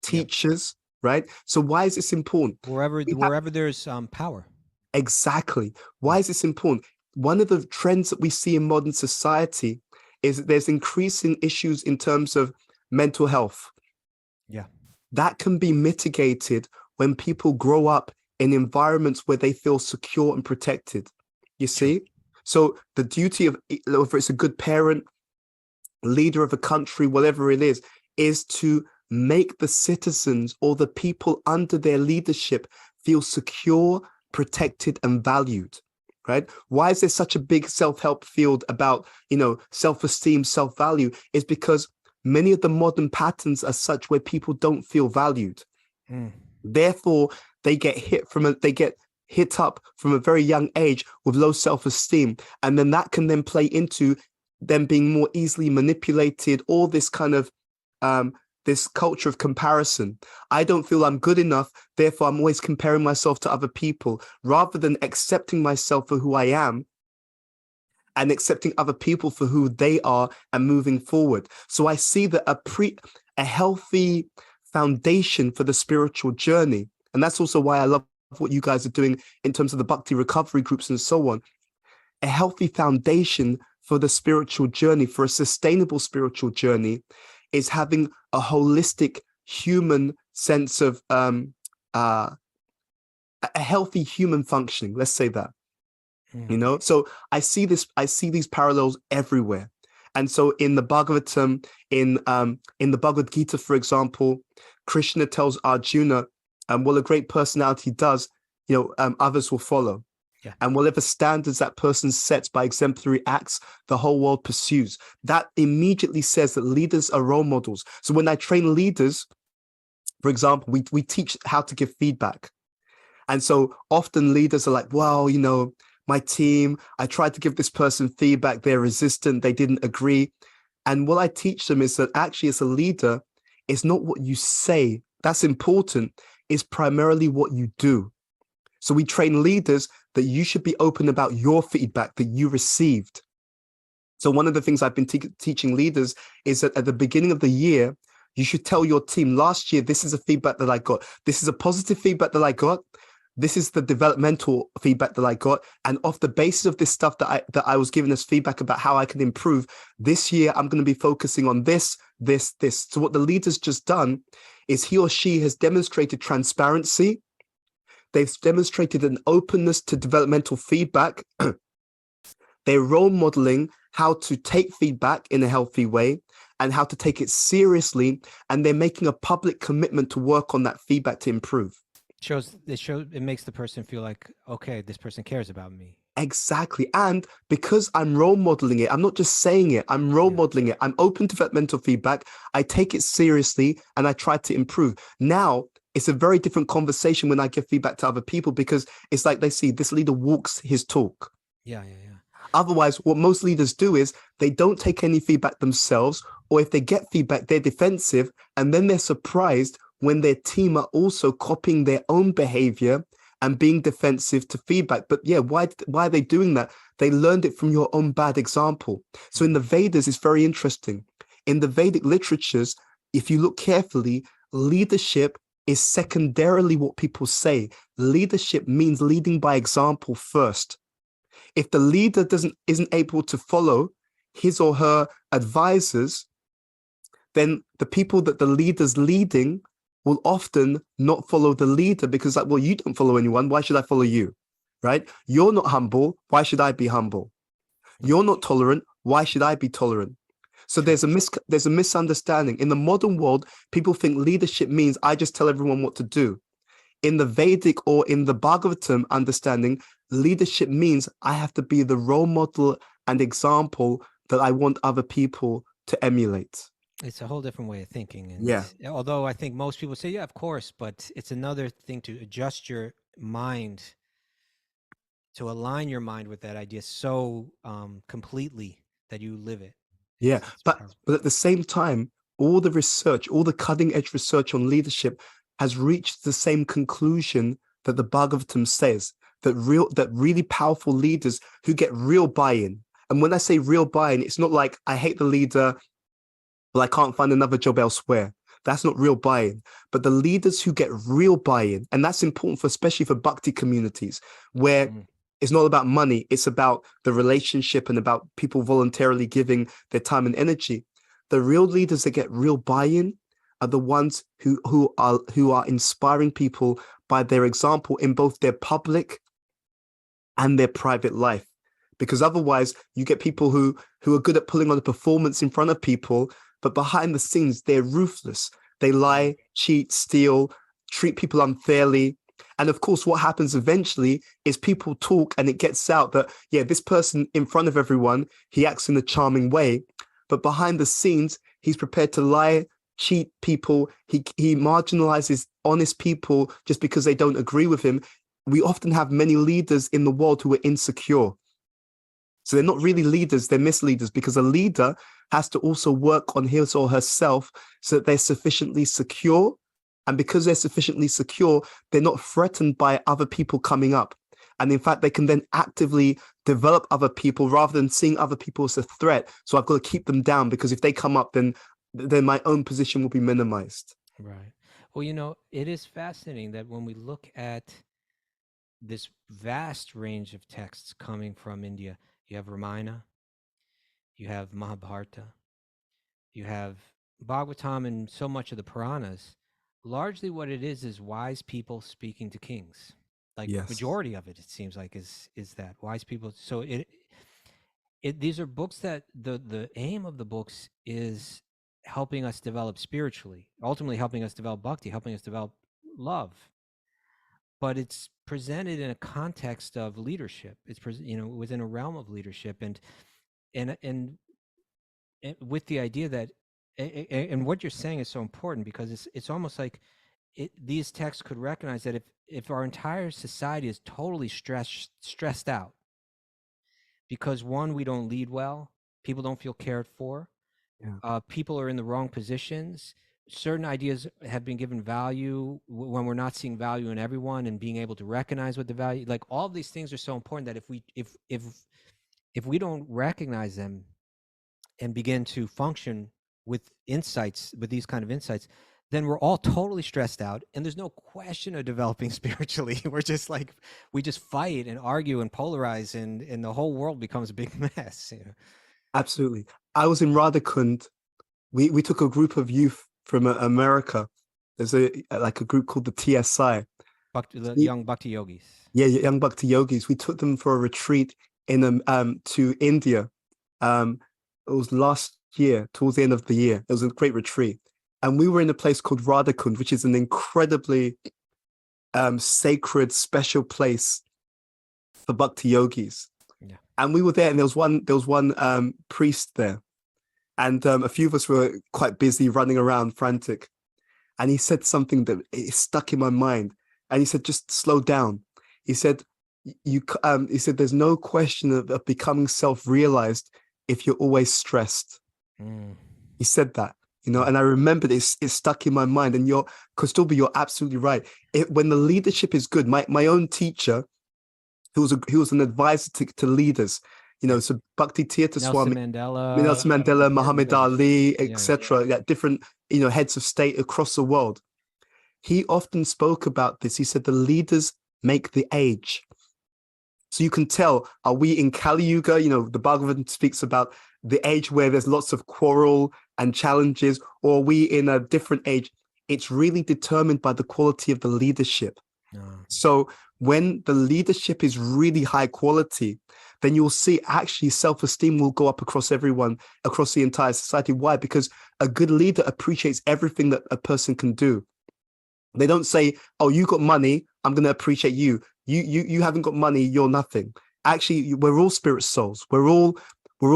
teachers, right? So why is this important? Wherever there's power. Exactly. Why is this important? One of the trends that we see in modern society is that there's increasing issues in terms of mental health. Yeah. That can be mitigated when people grow up in environments where they feel secure and protected. You see? So the duty of, whether it's a good parent, leader of a country, whatever it is to make the citizens or the people under their leadership feel secure, protected, and valued. Right? Why is there such a big self-help field about, self-esteem, self-value? Is because many of the modern patterns are such where people don't feel valued. Therefore, they get hit up from a very young age with low self-esteem, and then that can then play into them being more easily manipulated. All this kind of this culture of comparison. I don't feel I'm good enough, therefore I'm always comparing myself to other people, rather than accepting myself for who I am and accepting other people for who they are and moving forward. So I see that a healthy foundation for the spiritual journey. And that's also why I love what you guys are doing in terms of the bhakti recovery groups and so on. A healthy foundation for the spiritual journey, for a sustainable spiritual journey, is having a holistic human sense of a healthy human functioning. Let's say that, So I see these parallels everywhere. And so in the Bhagavatam, in the Bhagavad Gita, for example, Krishna tells Arjuna, what a great personality does, others will follow. Yeah. And whatever standards that person sets by exemplary acts, the whole world pursues. That immediately says that leaders are role models. So when I train leaders, for example, we teach how to give feedback. And so often leaders are like, well, my team, I tried to give this person feedback, they're resistant, they didn't agree. And what I teach them is that actually as a leader, it's not what you say that's important, it's primarily what you do. So we train leaders that you should be open about your feedback that you received. So one of the things I've been teaching leaders is that at the beginning of the year, you should tell your team, last year, this is a feedback that I got. This is a positive feedback that I got. this is the developmental feedback that I got. And off the basis of this stuff that I was given as feedback about how I can improve, this year I'm going to be focusing on this. So what the leader's just done is he or she has demonstrated transparency. They've demonstrated an openness to developmental feedback. They're role modeling how to take feedback in a healthy way and how to take it seriously. And they're making a public commitment to work on that feedback to improve. It makes the person feel like, okay, this person cares about me. Exactly. And because I'm role modeling it, I'm not just saying it, I'm role modeling it. I'm open to developmental feedback. I take it seriously and I try to improve. Now, it's a very different conversation when I give feedback to other people, because it's like they see this leader walks his talk. Yeah. Otherwise, what most leaders do is they don't take any feedback themselves, or if they get feedback, they're defensive, and then they're surprised when their team are also copying their own behavior and being defensive to feedback. But yeah, why are they doing that? They learned it from your own bad example. So in the Vedas, it's very interesting. In the Vedic literatures, if you look carefully, leadership is secondarily what people say. Leadership means leading by example first. If the leader isn't able to follow his or her advisors, then the people that the leader's leading will often not follow the leader, because like, well, you don't follow anyone. Why should I follow you? Right? You're not humble. Why should I be humble? You're not tolerant. Why should I be tolerant? So there's a misunderstanding. In the modern world, people think leadership means I just tell everyone what to do. In the Vedic or in the Bhagavatam understanding, leadership means I have to be the role model and example that I want other people to emulate. It's a whole different way of thinking. And Yeah. although I think most people say, yeah, of course, but it's another thing to adjust your mind, to align your mind with that idea so completely that you live it. Yeah, It's but powerful. at the same time, all the research, all the cutting edge research on leadership has reached the same conclusion that the Bhagavatam says, that really powerful leaders who get real buy-in. And when I say real buy-in, it's not like I hate the leader, well, I can't find another job elsewhere. That's not real buy-in. But the leaders who get real buy-in, and that's important for, especially for Bhakti communities, where it's not about money, it's about the relationship and about people voluntarily giving their time and energy. The real leaders that get real buy-in are the ones who are inspiring people by their example in both their public and their private life. Because otherwise you get people who are good at pulling on a performance in front of people, but behind the scenes, they're ruthless. They lie, cheat, steal, treat people unfairly. And of course, what happens eventually is people talk and it gets out that, yeah, this person in front of everyone, he acts in a charming way, but behind the scenes, he's prepared to lie, cheat people. He marginalizes honest people just because they don't agree with him. We often have many leaders in the world who are insecure. So they're not really leaders, they're misleaders, because a leader has to also work on his or herself so that they're sufficiently secure. And because they're sufficiently secure, they're not threatened by other people coming up. And in fact, they can then actively develop other people rather than seeing other people as a threat. So I've got to keep them down, because if they come up, then my own position will be minimized. Right. Well, it is fascinating that when we look at this vast range of texts coming from India, you have Ramayana, you have Mahabharata, you have Bhagavatam, and so much of the Puranas. Largely what it is wise people speaking to kings. Like Yes. majority of it seems like is that wise people. So these are books that the aim of the books is helping us develop spiritually, ultimately helping us develop bhakti, helping us develop love. But it's presented in a context of leadership. It's within a realm of leadership, and with the idea that, and what you're saying is so important, because it's almost like these texts could recognize that if our entire society is totally stressed out because, one, we don't lead well, people don't feel cared for, people are in the wrong positions, certain ideas have been given value when we're not seeing value in everyone, and being able to recognize what the value, like all of these things are so important that if we don't recognize them and begin to function with insights, with these kind of insights, then we're all totally stressed out, and there's no question of developing spiritually. We're just like, we just fight and argue and polarize, and the whole world becomes a big mess. You know? Absolutely. I was in Radhakund. We took a group of youth from America. There's like a group called the TSI. The young Bhakti yogis. Yeah, young Bhakti yogis. We took them for a retreat to India. It was last year, towards the end of the year. It was a great retreat. And we were in a place called Radhakund, which is an incredibly sacred, special place for Bhakti yogis. Yeah. And we were there, and there was one priest there. And a few of us were quite busy running around, frantic. And he said something that is stuck in my mind. And he said, just slow down. He said, he said, there's no question of becoming self-realized if you're always stressed. He said that, you know, and I remembered it's stuck in my mind. And Kostobi, you're absolutely right. When the leadership is good, my own teacher, who was an advisor to leaders, you know, so Bhakti Tirtha Swami, Nelson Mandela, Muhammad Ali, etc., yeah, different, you know, heads of state across the world. He often spoke about this. He said the leaders make the age. So you can tell, are we in Kali Yuga? You know, the Bhagavatam speaks about the age where there's lots of quarrel and challenges, or are we in a different age? It's really determined by the quality of the leadership. So when the leadership is really high quality, then you'll see actually self-esteem will go up across everyone, across the entire society. Why? Because a good leader appreciates everything that a person can do. They don't say, oh, you got money, I'm going to appreciate you. You haven't got money, you're nothing. Actually, we're all spirit souls. We're all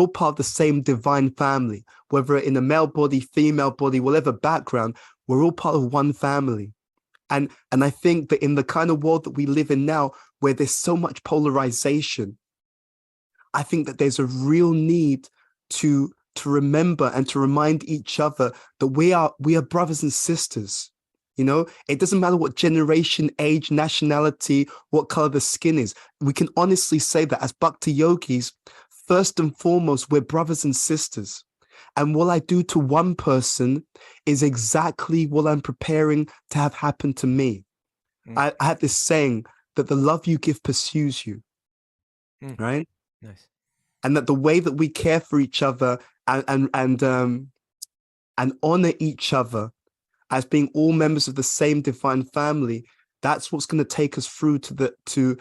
part of the same divine family, whether in a male body, female body, whatever background, we're all part of one family. And I think that in the kind of world that we live in now, where there's so much polarization, I think that there's a real need to remember and to remind each other that we are brothers and sisters. You know, it doesn't matter what generation, age, nationality, what color the skin is. We can honestly say that as Bhakti yogis, first and foremost, we're brothers and sisters. And what I do to one person is exactly what I'm preparing to have happen to me. I have this saying that the love you give pursues you, right? Nice. And that the way that we care for each other and honor each other as being all members of the same divine family, that's what's going to take us through to the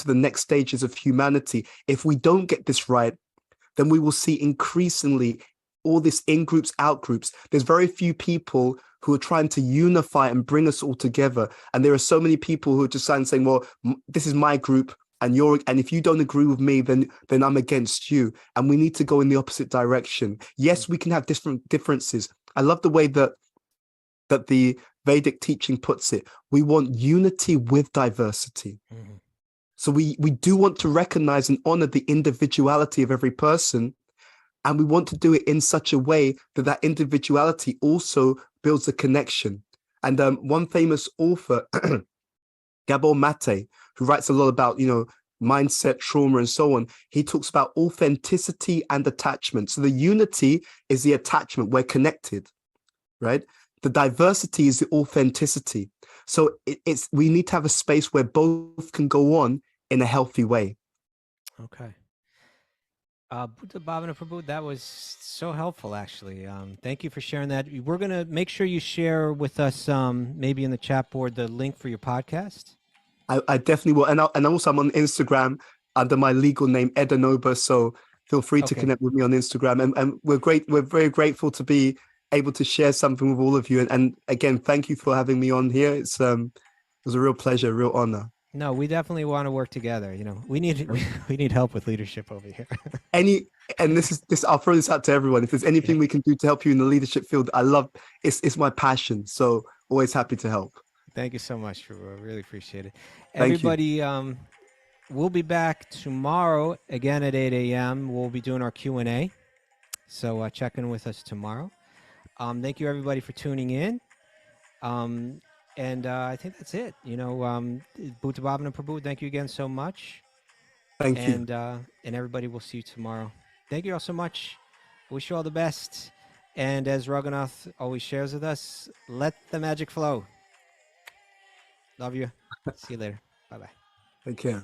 next stages of humanity. If we don't get this right, then we will see increasingly all this in groups, out groups. There's very few people who are trying to unify and bring us all together. And there are so many people who are just saying, well, this is my group and if you don't agree with me, then I'm against you. And we need to go in the opposite direction. Yes, we can have different differences. I love the way that the Vedic teaching puts it. We want unity with diversity. So we do want to recognize and honor the individuality of every person. And we want to do it in such a way that individuality also builds a connection. And one famous author, Gabor Mate, who writes a lot about, you know, mindset, trauma, and so on, he talks about authenticity and attachment. So the unity is the attachment. We're connected, right? The diversity is the authenticity. So we need to have a space where both can go on in a healthy way. Okay. Bhuta Bhavana Prabhu, that was so helpful, actually. Thank you for sharing that. We're going to make sure you share with us, maybe in the chat board, the link for your podcast. I definitely will. And also I'm on Instagram under my legal name, Anobah. So feel free to connect with me on Instagram. And we're very grateful to be able to share something with all of you. And again, thank you for having me on here. It was a real pleasure, a real honor. No, we definitely want to work together. You know, we need help with leadership over here. I'll throw this out to everyone. If there's anything we can do to help you in the leadership field, it's my passion. So always happy to help. Thank you so much, Prabhu. I really appreciate it. Thank Everybody, we'll be back tomorrow again at 8 a.m. We'll be doing our Q&A. So check in with us tomorrow. Thank you, everybody, for tuning in. And I think that's it. You know, Bhuta Bhavana Prabhu, thank you again so much. Thank you. And everybody, will see you tomorrow. Thank you all so much. I wish you all the best. And as Raghunath always shares with us, let the magic flow. Love you. See you later. Bye-bye. Take care.